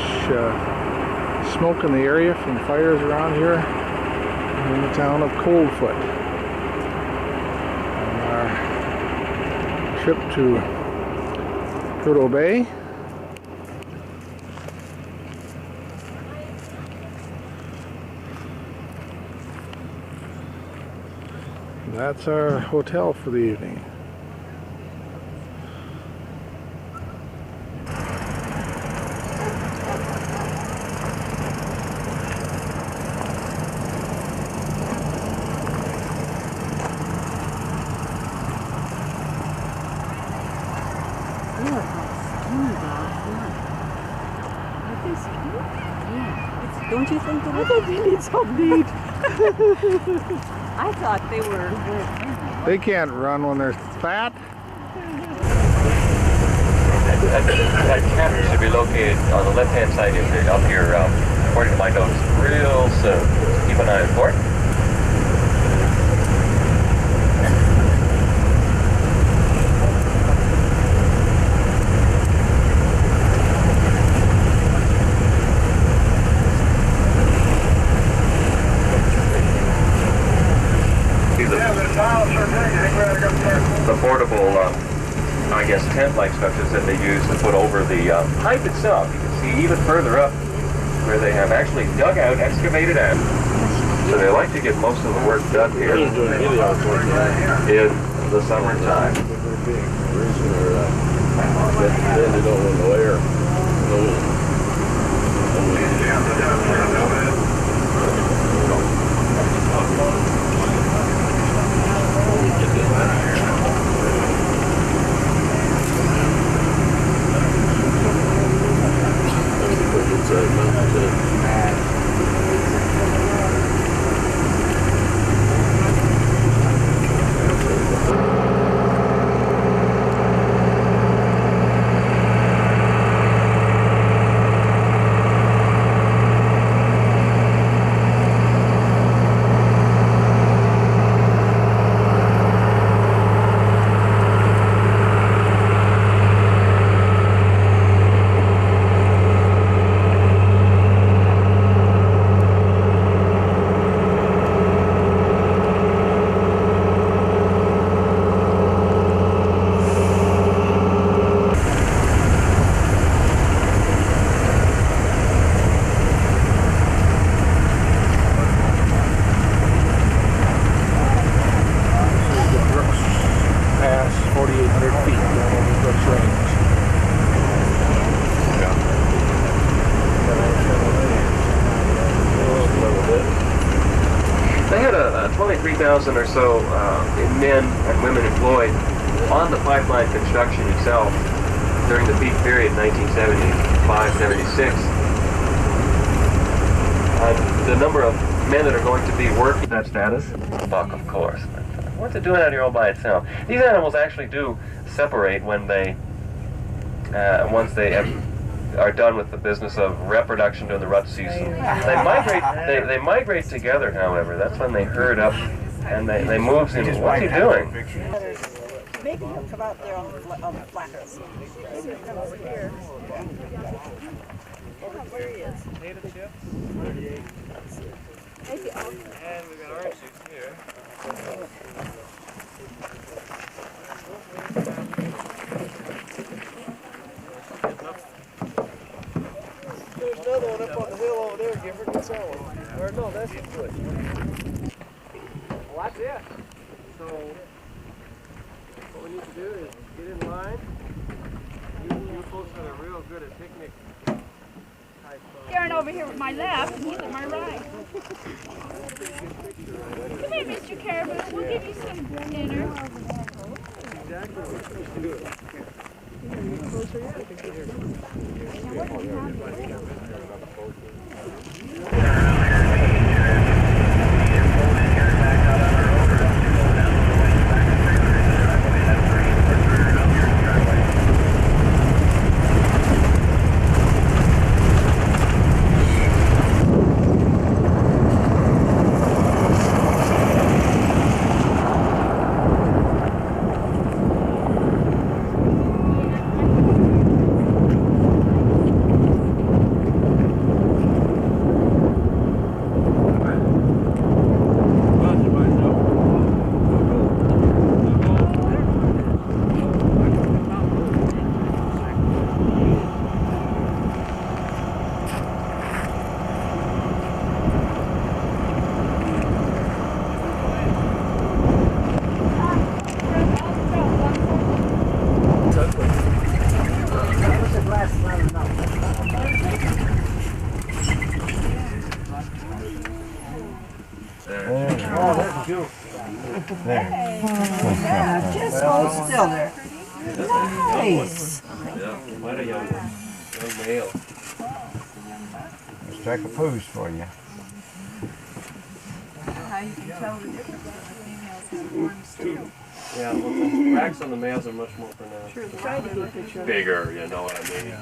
smoke in the area from fires around here in the town of Coldfoot. On our trip to Prudhoe Bay. That's our hotel for the evening. It's cute. Yeah. Don't you think that? I think they need some meat. I thought they were. They can't run when they're fat. That cabin should be located on the left-hand side up here, according to my notes, real soon. Keep an eye out for it. The portable, I guess, tent-like structures that they use to put over the pipe itself. You can see even further up where they have actually dug out, excavated out. So they like to get most of the work done here in the summertime. Then they don't want no air. They had 23,000 or so men and women employed on the pipeline construction itself during the peak period, 1975-76. The number of men that are going to be working that status, buck, of course. What's it doing out here all by itself? These animals actually do separate when they, once they are done with the business of reproduction during the rut season. They migrate together, however. That's when they herd up and they move in. What's he doing? Maybe he'll come out there on the flats. Come over here. Where he is. Potato chips. Maybe I'll... And we got orange juice here. There's another one up on the hill over there, Gifford. What's that one? Or no, that's the foot. Well, that's it. So, what we need to do is get in line. You folks that are real good at picnic type Karen over here with my left, and he's at my right. Come here, Mr. Caribou. We'll give you some dinner. Yeah, just hold still there. Nice. Yeah, quite a young male. Strike a pose for you. How you can tell the difference if the females have horns too. Yeah, well, the racks on the males are much more pronounced. Sure, try to get a picture. Bigger, you know what I mean.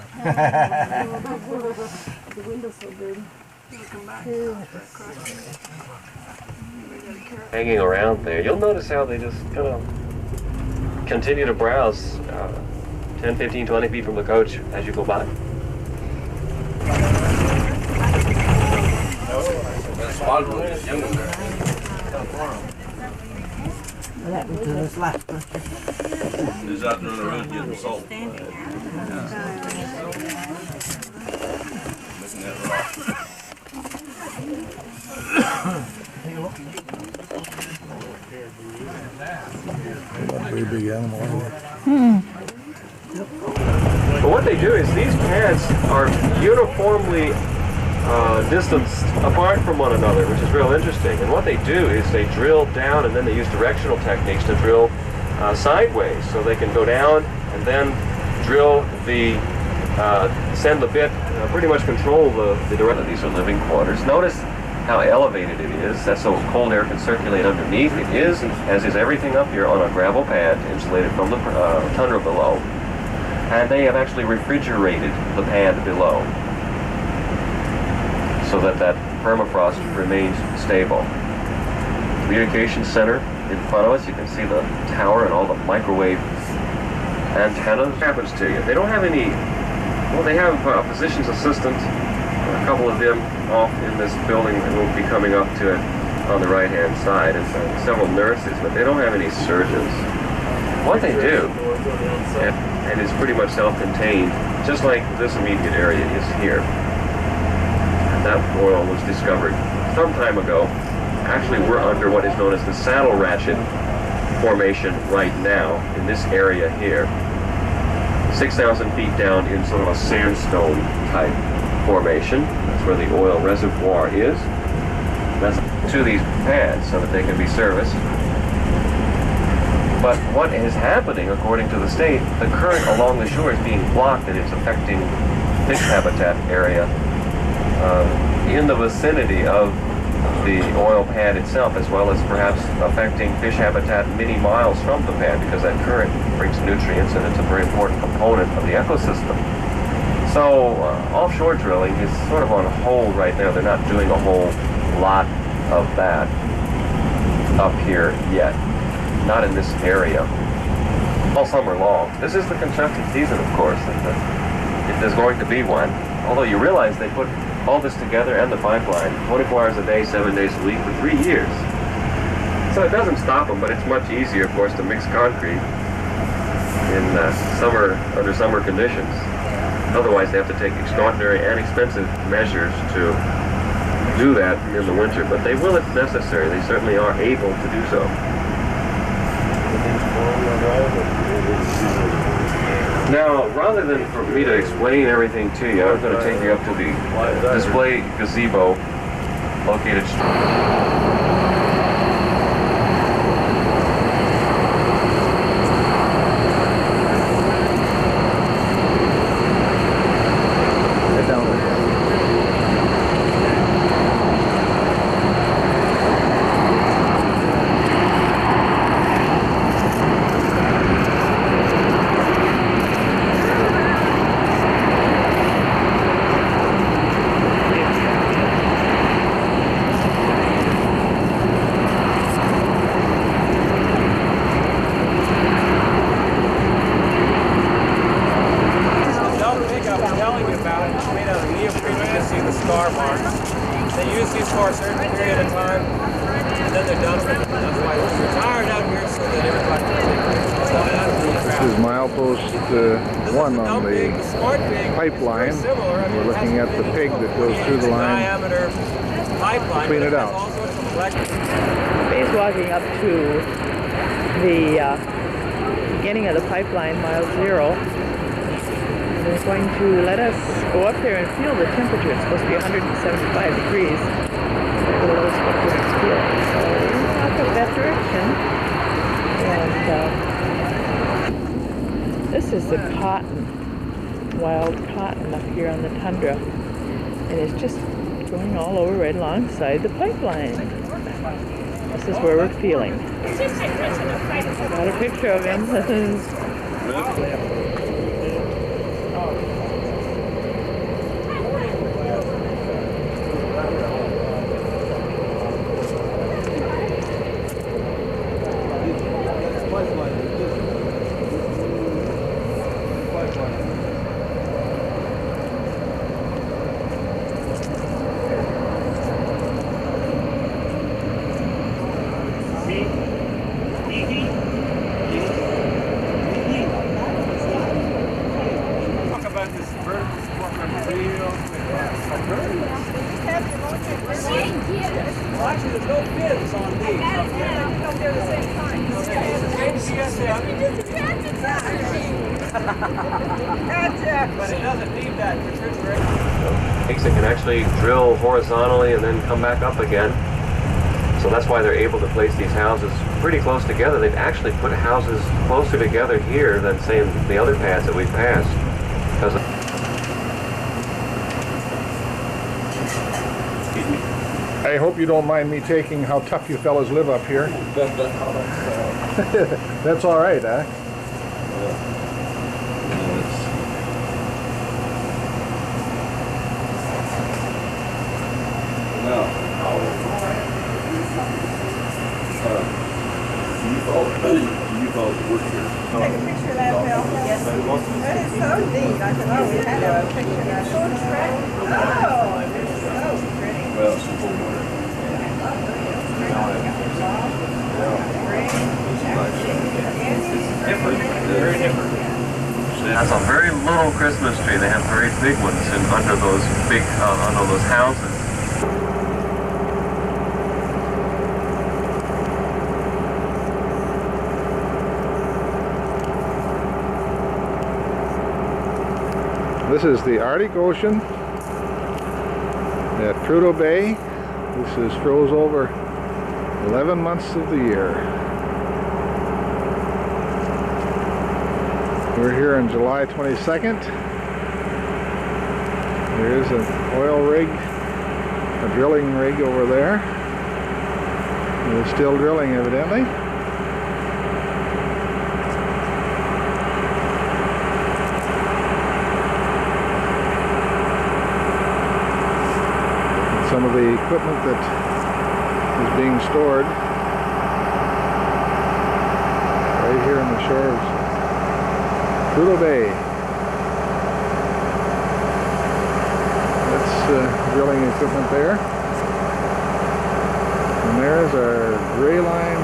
The window's so big. Come back. Hanging around there, you'll notice how they just kind of continue to browse 10, 15, 20 feet from the coach as you go by. What happened to this last one? He's out there on the road getting salt. Missing that rock. Very big animal. But what they do is these pads are uniformly distanced apart from one another, which is real interesting. And what they do is they drill down and then they use directional techniques to drill sideways. So they can go down and then drill send the bit, pretty much control the direction. These are living quarters. Notice how elevated it is. That's so cold air can circulate underneath. It is, as is everything up here, on a gravel pad insulated from the tundra below. And they have actually refrigerated the pad below, so that permafrost remains stable. Communication center in front of us, you can see the tower and all the microwave antennas. What happens to you? They don't have any, well, they have a physician's assistant, a couple of them off in this building that will be coming up to it on the right-hand side, and several nurses, but they don't have any surgeons. What they do, and it's pretty much self-contained, just like this immediate area is here. That oil was discovered some time ago. Actually, we're under what is known as the Saddle Ratchet Formation right now in this area here. 6,000 feet down in sort of a sandstone type formation. That's where the oil reservoir is. That's to these pads so that they can be serviced. But what is happening, according to the state, the current along the shore is being blocked and it's affecting fish habitat area in the vicinity of the oil pad itself, as well as perhaps affecting fish habitat many miles from the pad, because that current brings nutrients and it's a very important component of the ecosystem. So offshore drilling is sort of on hold right now. They're not doing a whole lot of that up here yet. Not in this area. All summer long. This is the construction season, of course, if there's going to be one. Although you realize they put all this together and the pipeline 24 hours a day, 7 days a week for 3 years. So it doesn't stop them, but it's much easier, of course, to mix concrete in under summer conditions. Otherwise, they have to take extraordinary and expensive measures to do that in the winter. But they will if necessary. They certainly are able to do so. Now, rather than for me to explain everything to you, I'm going to take you up to the display gazebo located. Pipeline. We're looking at the pig that goes through the line. Clean it out. He's walking up to the beginning of the pipeline, mile 0. They're going to let us go up there and feel the temperature. It's supposed to be 175 degrees. They're going to let us go up there and feel it. So we'll walk up that direction. And this is the cotton. Wild cotton up here on the tundra. And it's just going all over right alongside the pipeline. This is where we're feeling. Got a picture of him. This is Tanks that can actually drill horizontally and then come back up again. So that's why they're able to place these houses pretty close together. They've actually put houses closer together here than, say, in the other pads that we've passed. Because I hope you don't mind me taking how tough you fellas live up here. That's all right, huh? You folks work here. Take a picture of that, Bill. Yes. That is so neat. I said, oh, we had to have a picture of that. Oh, it's so pretty. Well, it's full water. different, very different. That's a very little Christmas tree. They have very big ones under those big, under those houses. This is the Arctic Ocean at Prudhoe Bay. This is froze over 11 months of the year. We're here on July 22nd. There is an oil rig, a drilling rig over there. They're still drilling evidently. Some of the equipment that is being stored right here on the shores of Prudhoe Bay. That's drilling equipment there. And there's our gray line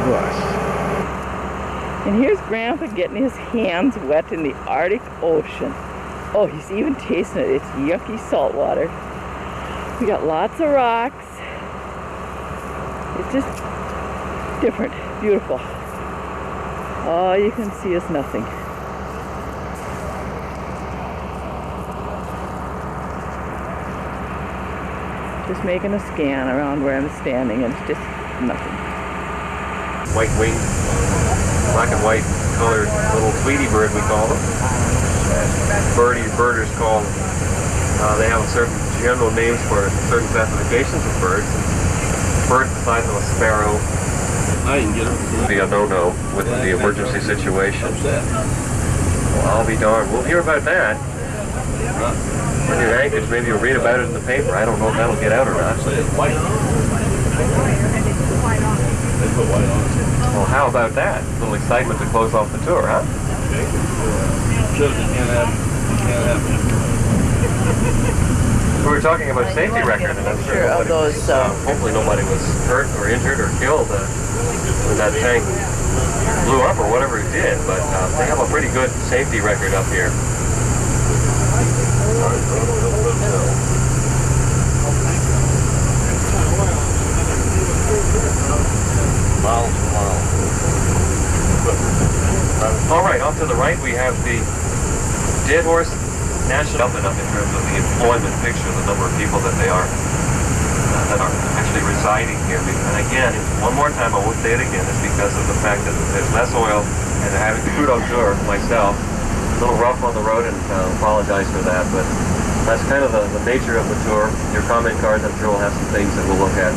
bus. And here's Grandpa getting his hands wet in the Arctic Ocean. Oh, he's even tasting it. It's yucky salt water. We got lots of rocks. It's just different, beautiful. All you can see is nothing. Just making a scan around where I'm standing, and it's just nothing. White-winged, black and white colored little Tweety bird, we call them. Birders call them. They have certain general names for certain classifications of birds. Birds the size of a sparrow. I can get them. Be a no-no with the emergency situation. Well, I'll be darned. We'll hear about that. When you're anxious, maybe you'll read about it in the paper. I don't know if that'll get out or not. They put white on it. Well, how about that? A little excitement to close off the tour, huh? We were talking about safety record, and I'm sure of those. Hopefully nobody was hurt or injured or killed when that tank blew up or whatever it did. But they have a pretty good safety record up here. All right, off to the right we have the Dead Horse National, up in terms of the employment picture, the number of people that they are that are actually residing here. And again, one more time, I won't say it again, it's because of the fact that there's less oil and they're having crude offshore myself. A little rough on the road, and apologize for that, but that's kind of the nature of the tour. Your comment cards, I'm sure, will have some things that we'll look at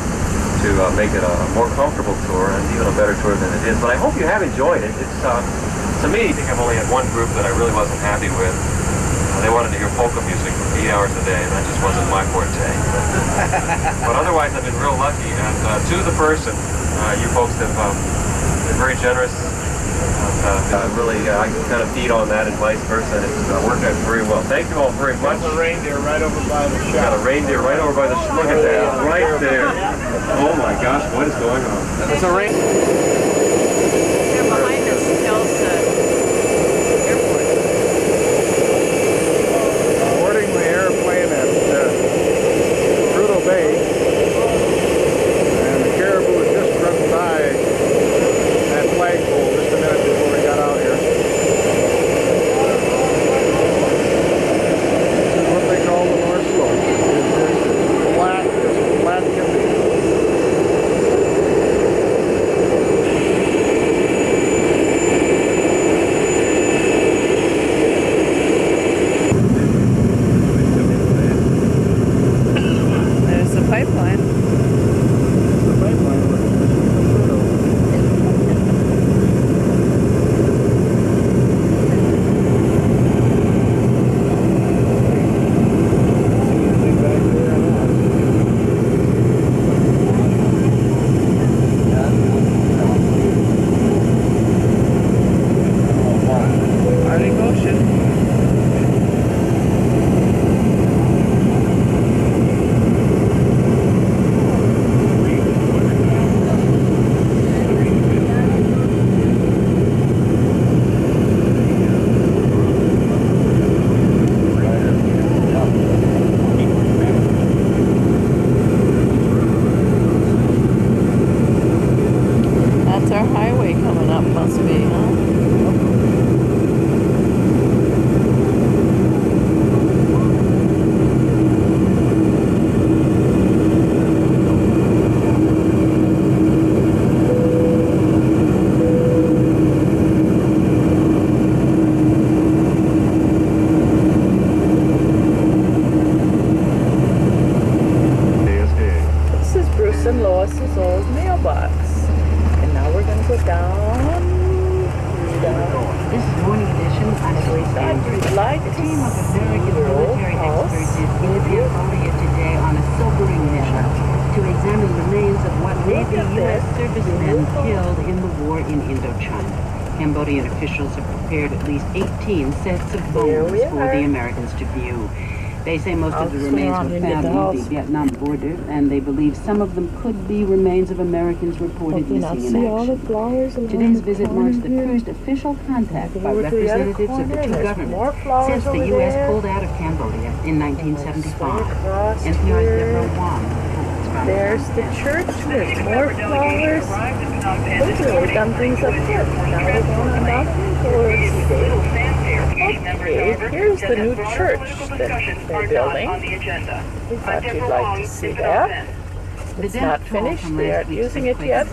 to make it a more comfortable tour and even a better tour than it is. But I hope you have enjoyed it. It's to me, I think I've only had one group that I really wasn't happy with. They wanted to hear polka music for 8 hours a day, and that just wasn't my forte. But otherwise, I've been real lucky. And to the person, you folks have been very generous. Really, I can kind of feed on that and vice versa. And it's worked out very well. Thank you all very much. There's a reindeer right over by the shop. Got a reindeer right over by the shop. Look at that, right there. Oh my gosh, what is going on? It's a reindeer. They're behind us, Tulsa Airport. Boarding the airplane at Prudhoe Bay, and the Caribou had just run by that flagpole just a minute before we got out here. This is what they call the North Slope. It's flat can be. There's the pipeline. Arctic Ocean. That's our highway coming up, must be, huh? This is Bruce and Lois's old mailbox. And now we're going to go down. This is Morning Edition. I'm Joyce Andrews. The team of American military experts is in Cambodia today on a sobering mission to examine the remains of what may be U.S. servicemen killed in the war in Indochina. Cambodian officials have prepared at least 18 sets of bones for the Americans to view. They say most of the remains were found near the Vietnam border, and they believe some of them could be remains of Americans reported missing in action. Today's visit marks the first official contact by representatives of the two governments since the U.S. pulled out of Cambodia in 1975. NPR's Deborah Wong reports from There's the church with more flowers. We've really done things up here. Now we're going on down towards. Okay, here's the new church that they're building. We thought you'd like to see that. It's not finished. They aren't using it yet.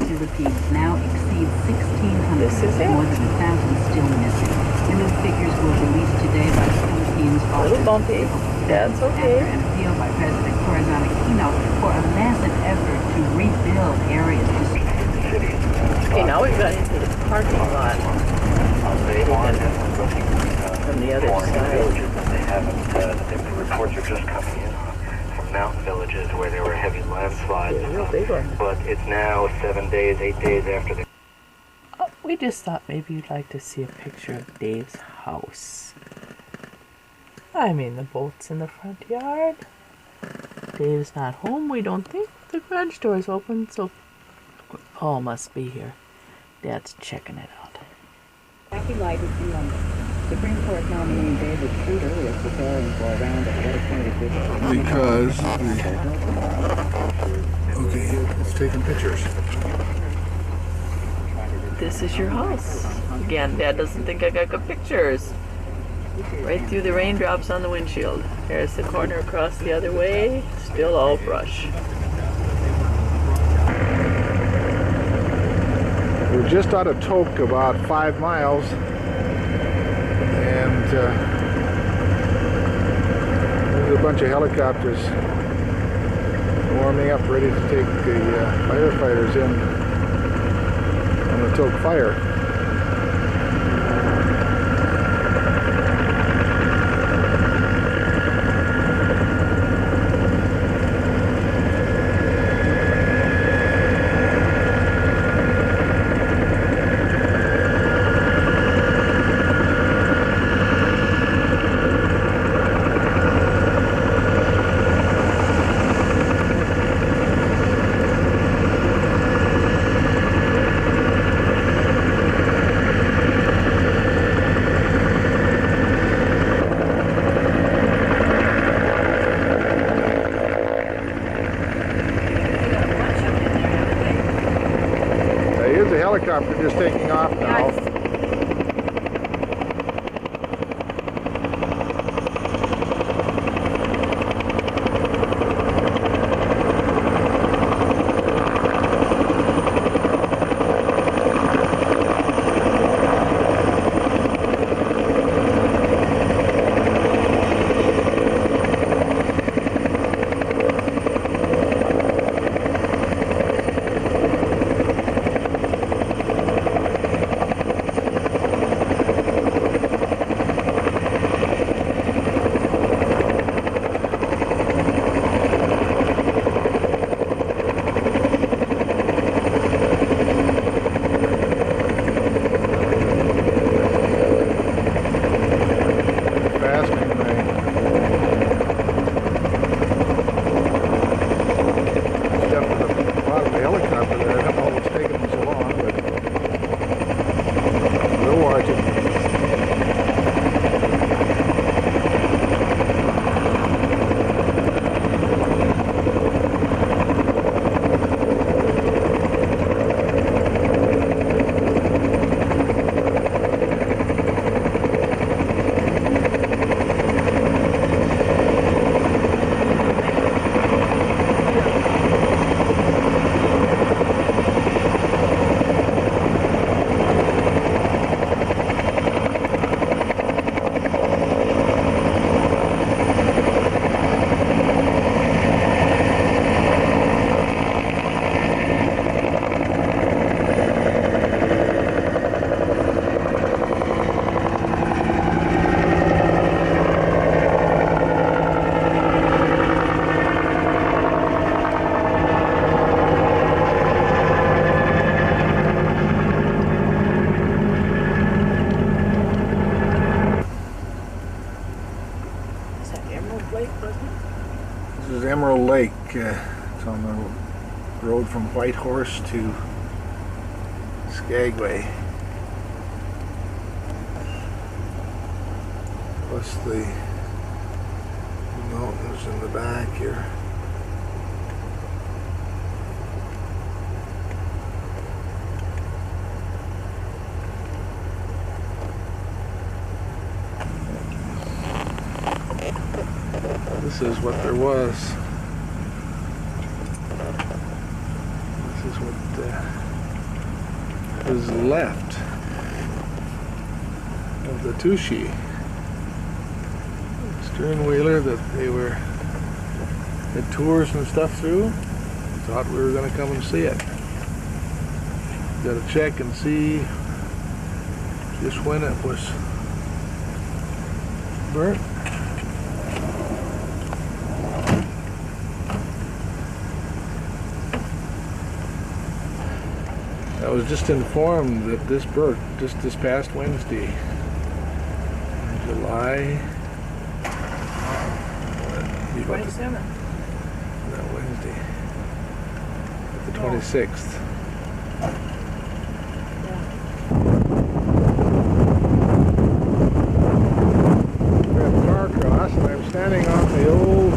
Now exceed 1,600. This is it. More than 1,000 still missing. The new figures were released today by the Philippines. A little bumpy. That's okay. After an appeal by President Corazon Aquino for a massive effort to rebuild areas. Okay, now we've got into the parking lot. From the other side. The reports are just coming in from mountain villages where there were heavy landslides. Yeah, real big one. But it's now 7 days, 8 days after the... Oh, we just thought maybe you'd like to see a picture of Dave's house. I mean, the boat's in the front yard. Dave's not home, we don't think. The garage door's open, so Paul must be here. Dad's checking it out. Jackie Light is in London. Supreme Court nominee David Souter is preparing for a round of legislative visits. Because okay, it's taking pictures. This is your house. Again, Dad doesn't think I got good pictures. Right through the raindrops on the windshield. There's the corner across the other way. Still all brush. We're just out of Tok, about 5 miles, and there's bunch of helicopters warming up, ready to take the firefighters in on the Tok fire. Helicopter just taking off now. This is Emerald Lake. It's on the road from Whitehorse to Skagway. Plus the mountains in the back here. This is what there was. This is what was left of the Tushy stern-wheeler that they had tours and stuff through. Thought we were going to come and see it. Got to check and see just when it was burnt. I was just informed that this burnt just this past Wednesday, July 27th. No, Wednesday, the 26th. We have a car cross, and I'm standing on the old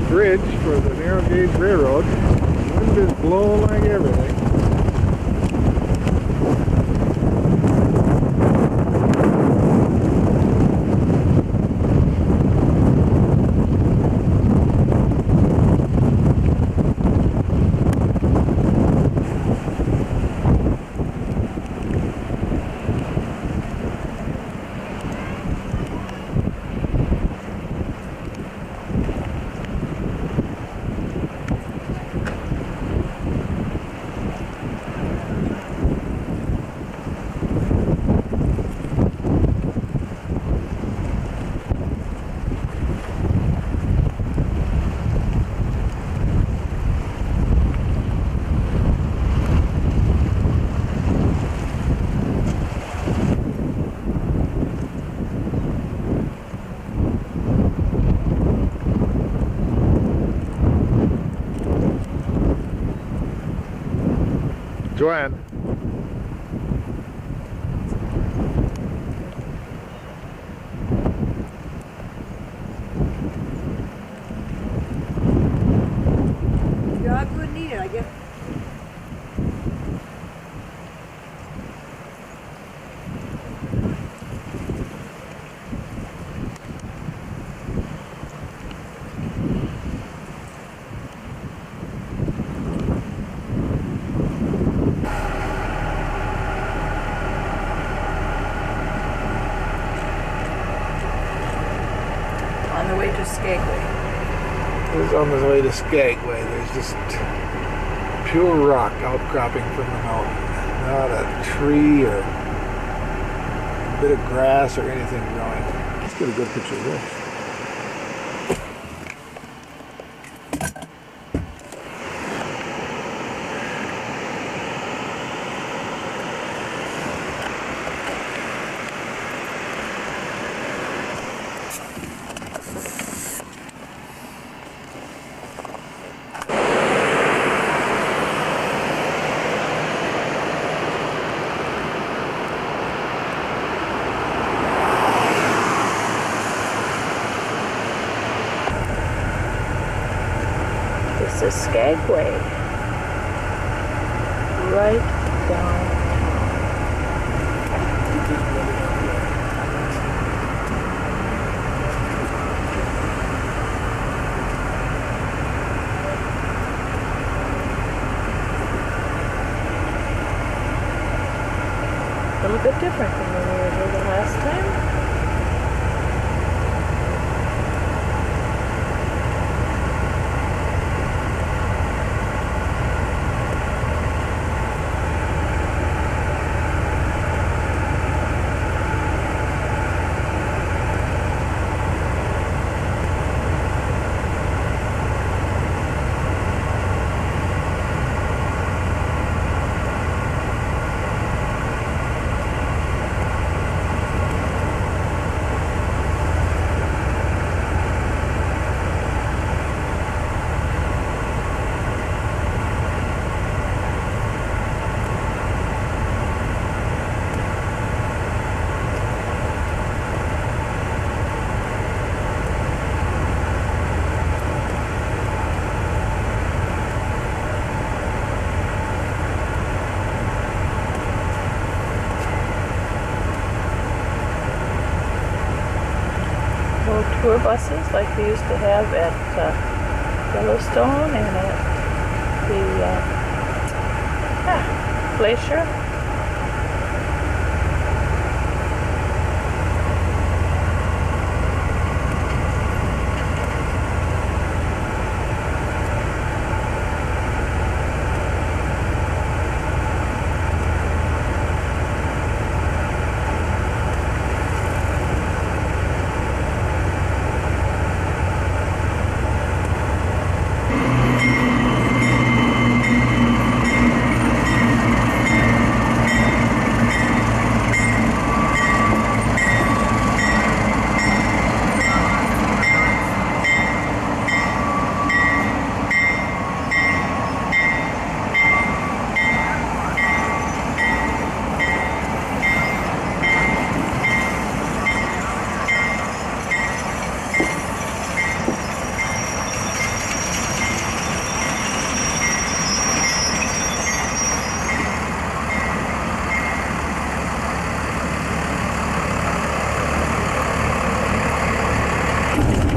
bridge for the narrow gauge railroad. The wind is blowing like everything. Joanne. Dogs wouldn't eat it, I guess. On the way to Skagway. This is on the way to Skagway. There's just pure rock outcropping from the mountain. Not a tree or a bit of grass or anything growing. Let's get a good picture of this. This is Skagway. Right down. A little bit different than when we were here the last time. Tour buses like we used to have at Yellowstone and at the Glacier.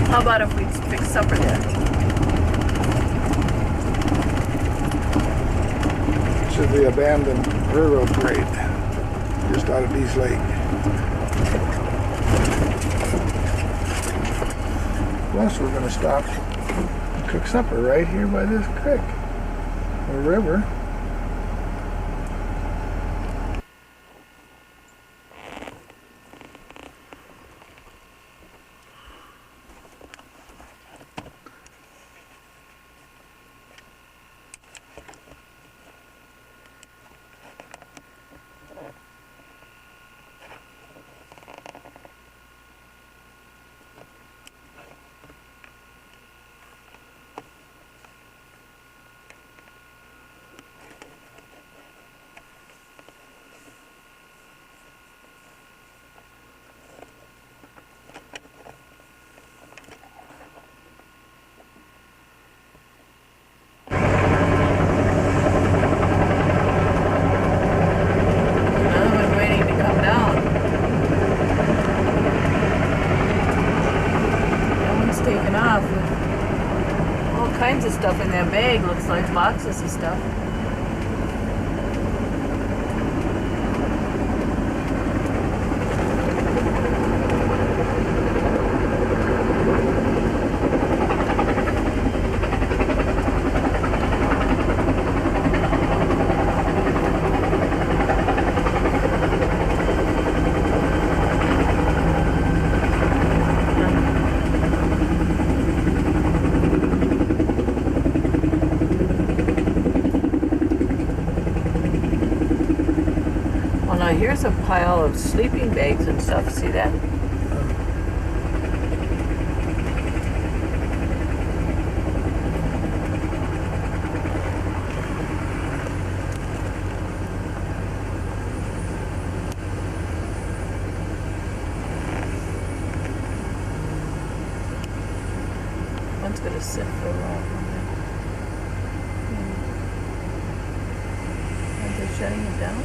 How about if we fix supper there? This is the abandoned railroad grade just out of Dease Lake. Plus, we're going to stop and cook supper right here by this creek or river. of stuff in that bag. Looks like boxes of stuff. Here's a pile of sleeping bags and stuff. See that? One's gonna sit for a while. Are they shutting it down?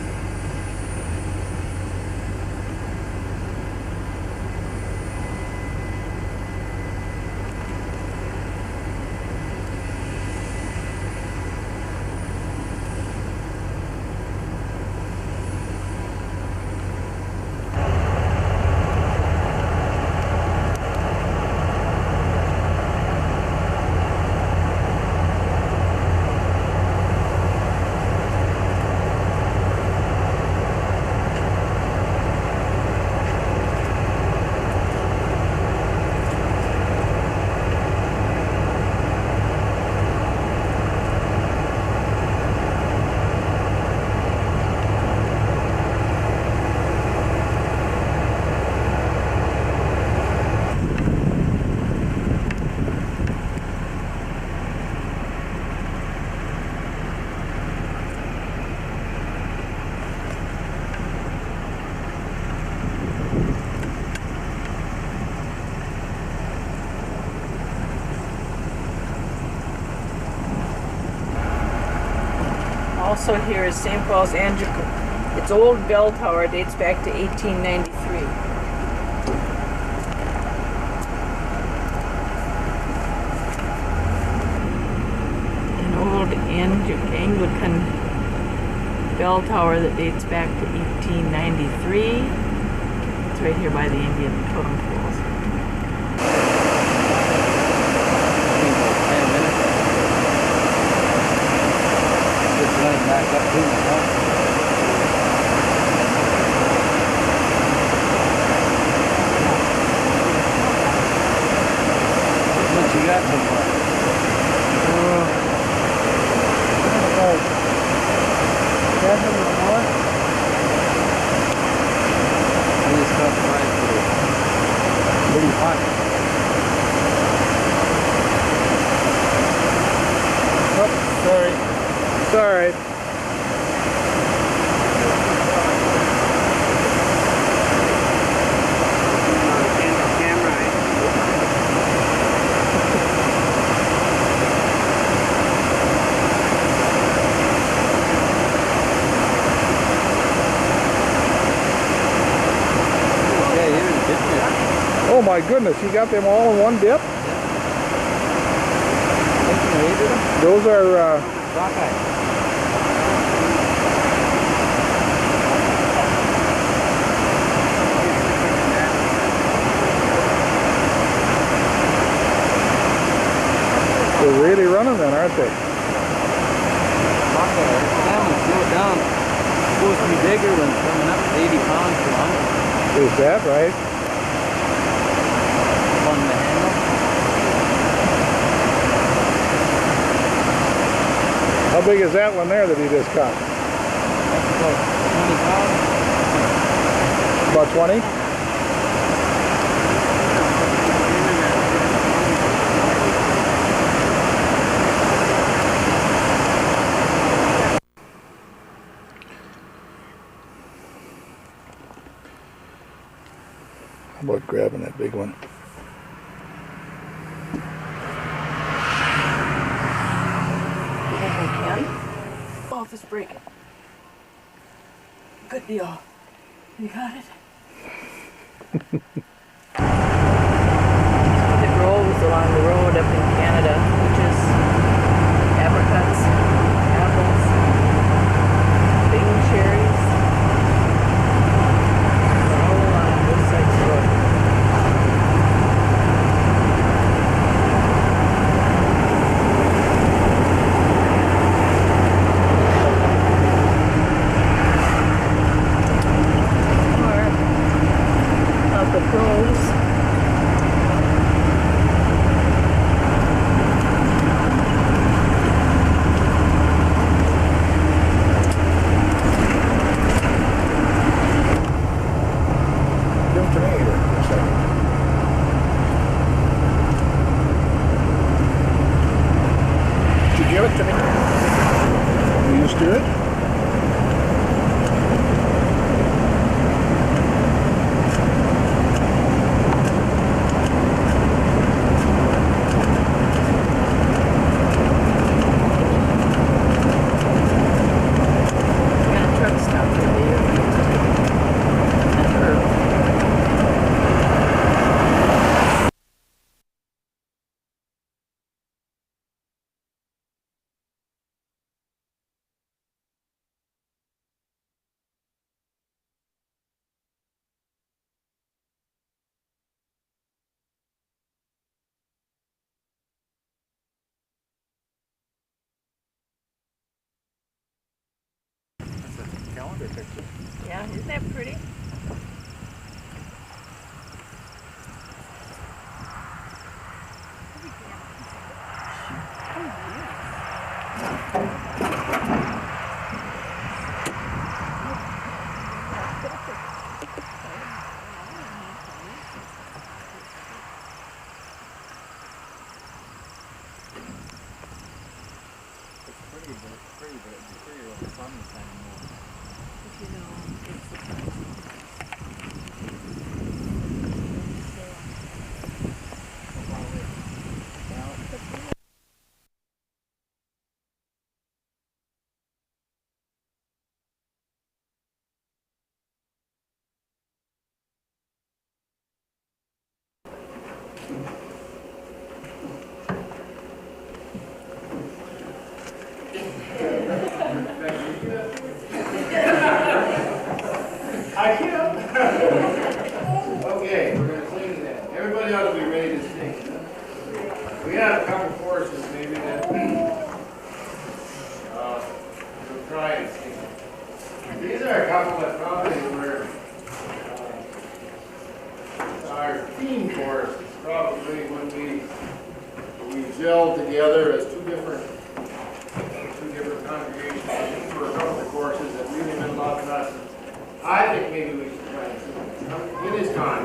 Also here is St. Paul's Anglican. Its old bell tower dates back to 1893. An old Anglican bell tower that dates back to 1893. It's right here by the Indian totem poles. Back up to the top. What you got so far? About 7 or more. I just got right through. Pretty hot. Oh, sorry. It's all right. Oh my goodness, you got them all in one dip? Those are sockeye. They're really running then, aren't they? Sockeye. Salmon slow down. It's supposed to be bigger when it's coming up to 80 pounds per 100. Is that right? On the handle. How big is that one there that he just caught? That's about 20 pounds. About 20? How about grabbing that big one? Oh, if it's breaking. Good deal. You got it? The groves along the road up in Canada, which is picture. Yeah, isn't that pretty? I can't. Okay, we're going to sing that. Everybody ought to be ready to sing. We got a couple choruses maybe that we'll try and sing. These are a couple that probably were our theme choruses, probably when we gelled together as two different congregations for a couple of choruses that really meant a lot to us. I think maybe we should try and sing it. It is time.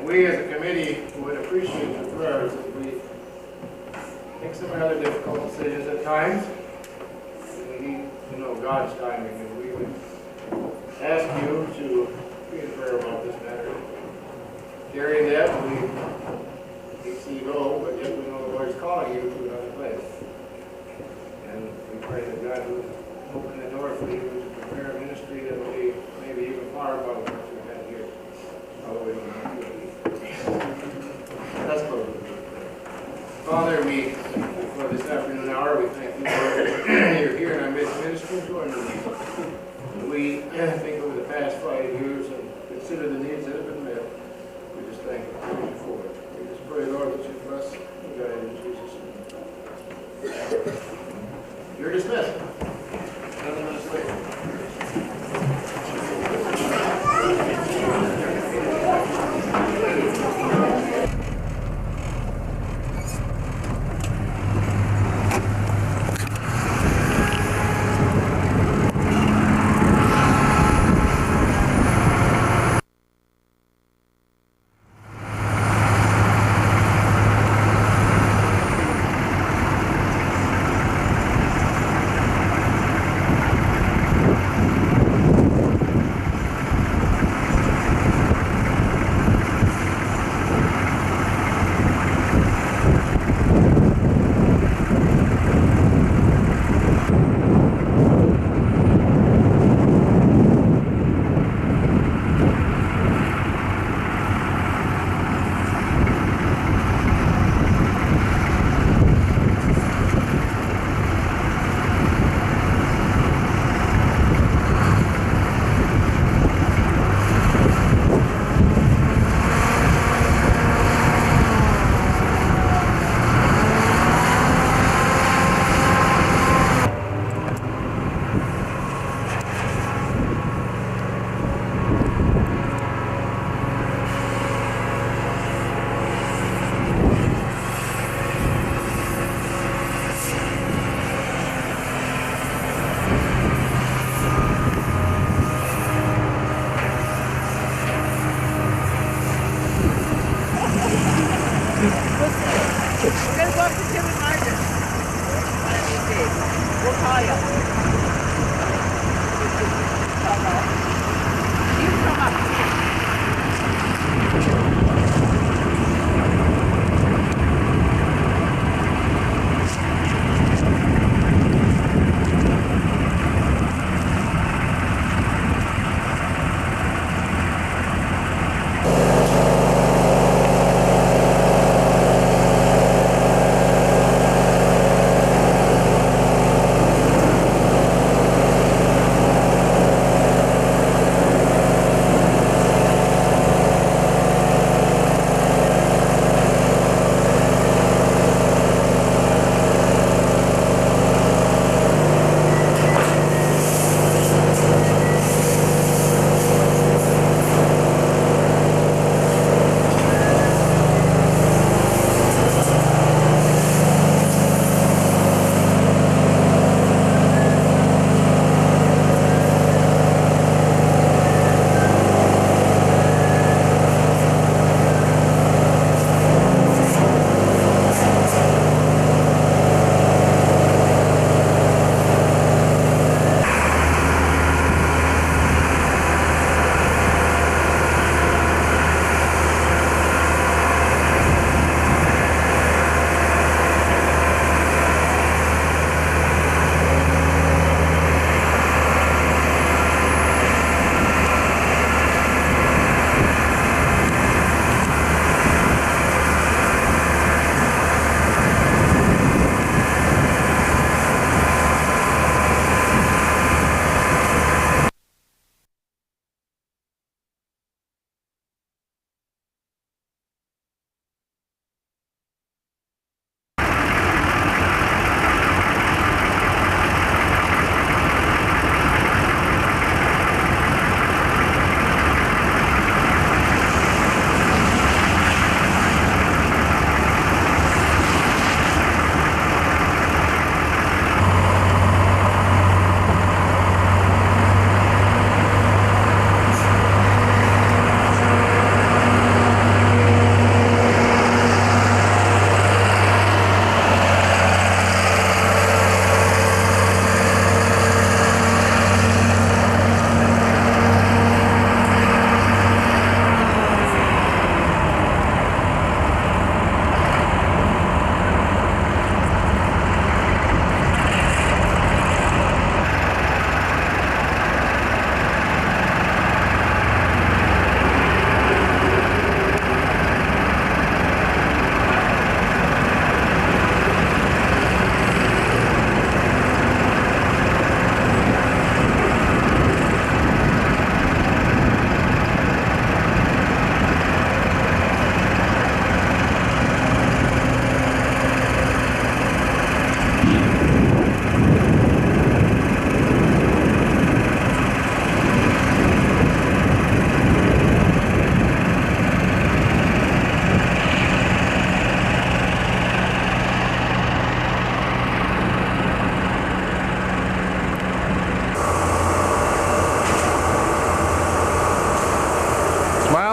we as a committee would appreciate your prayers as we make some rather difficult decisions at times. We need to know God's timing, and we would ask you to be in prayer about this matter. Carrying that, we see low, but yet we know the Lord's calling you to another place. And we pray that God would open the door for you to prepare a ministry that will be maybe even far above what you've had here. Although we don't know who it is. Let's close. Father, we, for this afternoon hour, we thank you for you're here in our midst ministry to our needs. We think over the past 5 years and consider the needs that have been met. We just thank you for it. We just pray, Lord, that you bless and guide in Jesus' name. You're dismissed. 7 minutes later.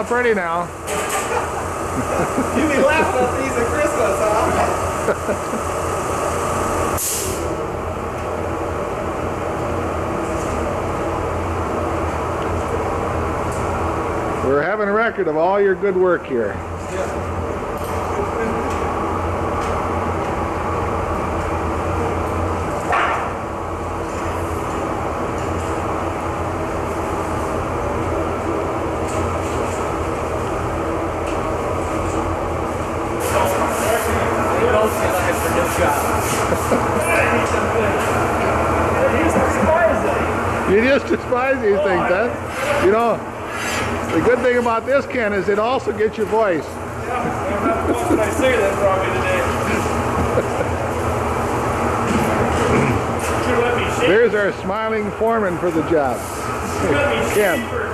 out pretty now. You be laughing at these at Christmas, huh? We're having a record of all your good work here. You just despise these things, huh? You know, the good thing about this, Ken, is it also gets your voice. Yeah, what did I say that brought me today? Should let me shake. There's our smiling foreman for the job. Should let me shake Ken. first.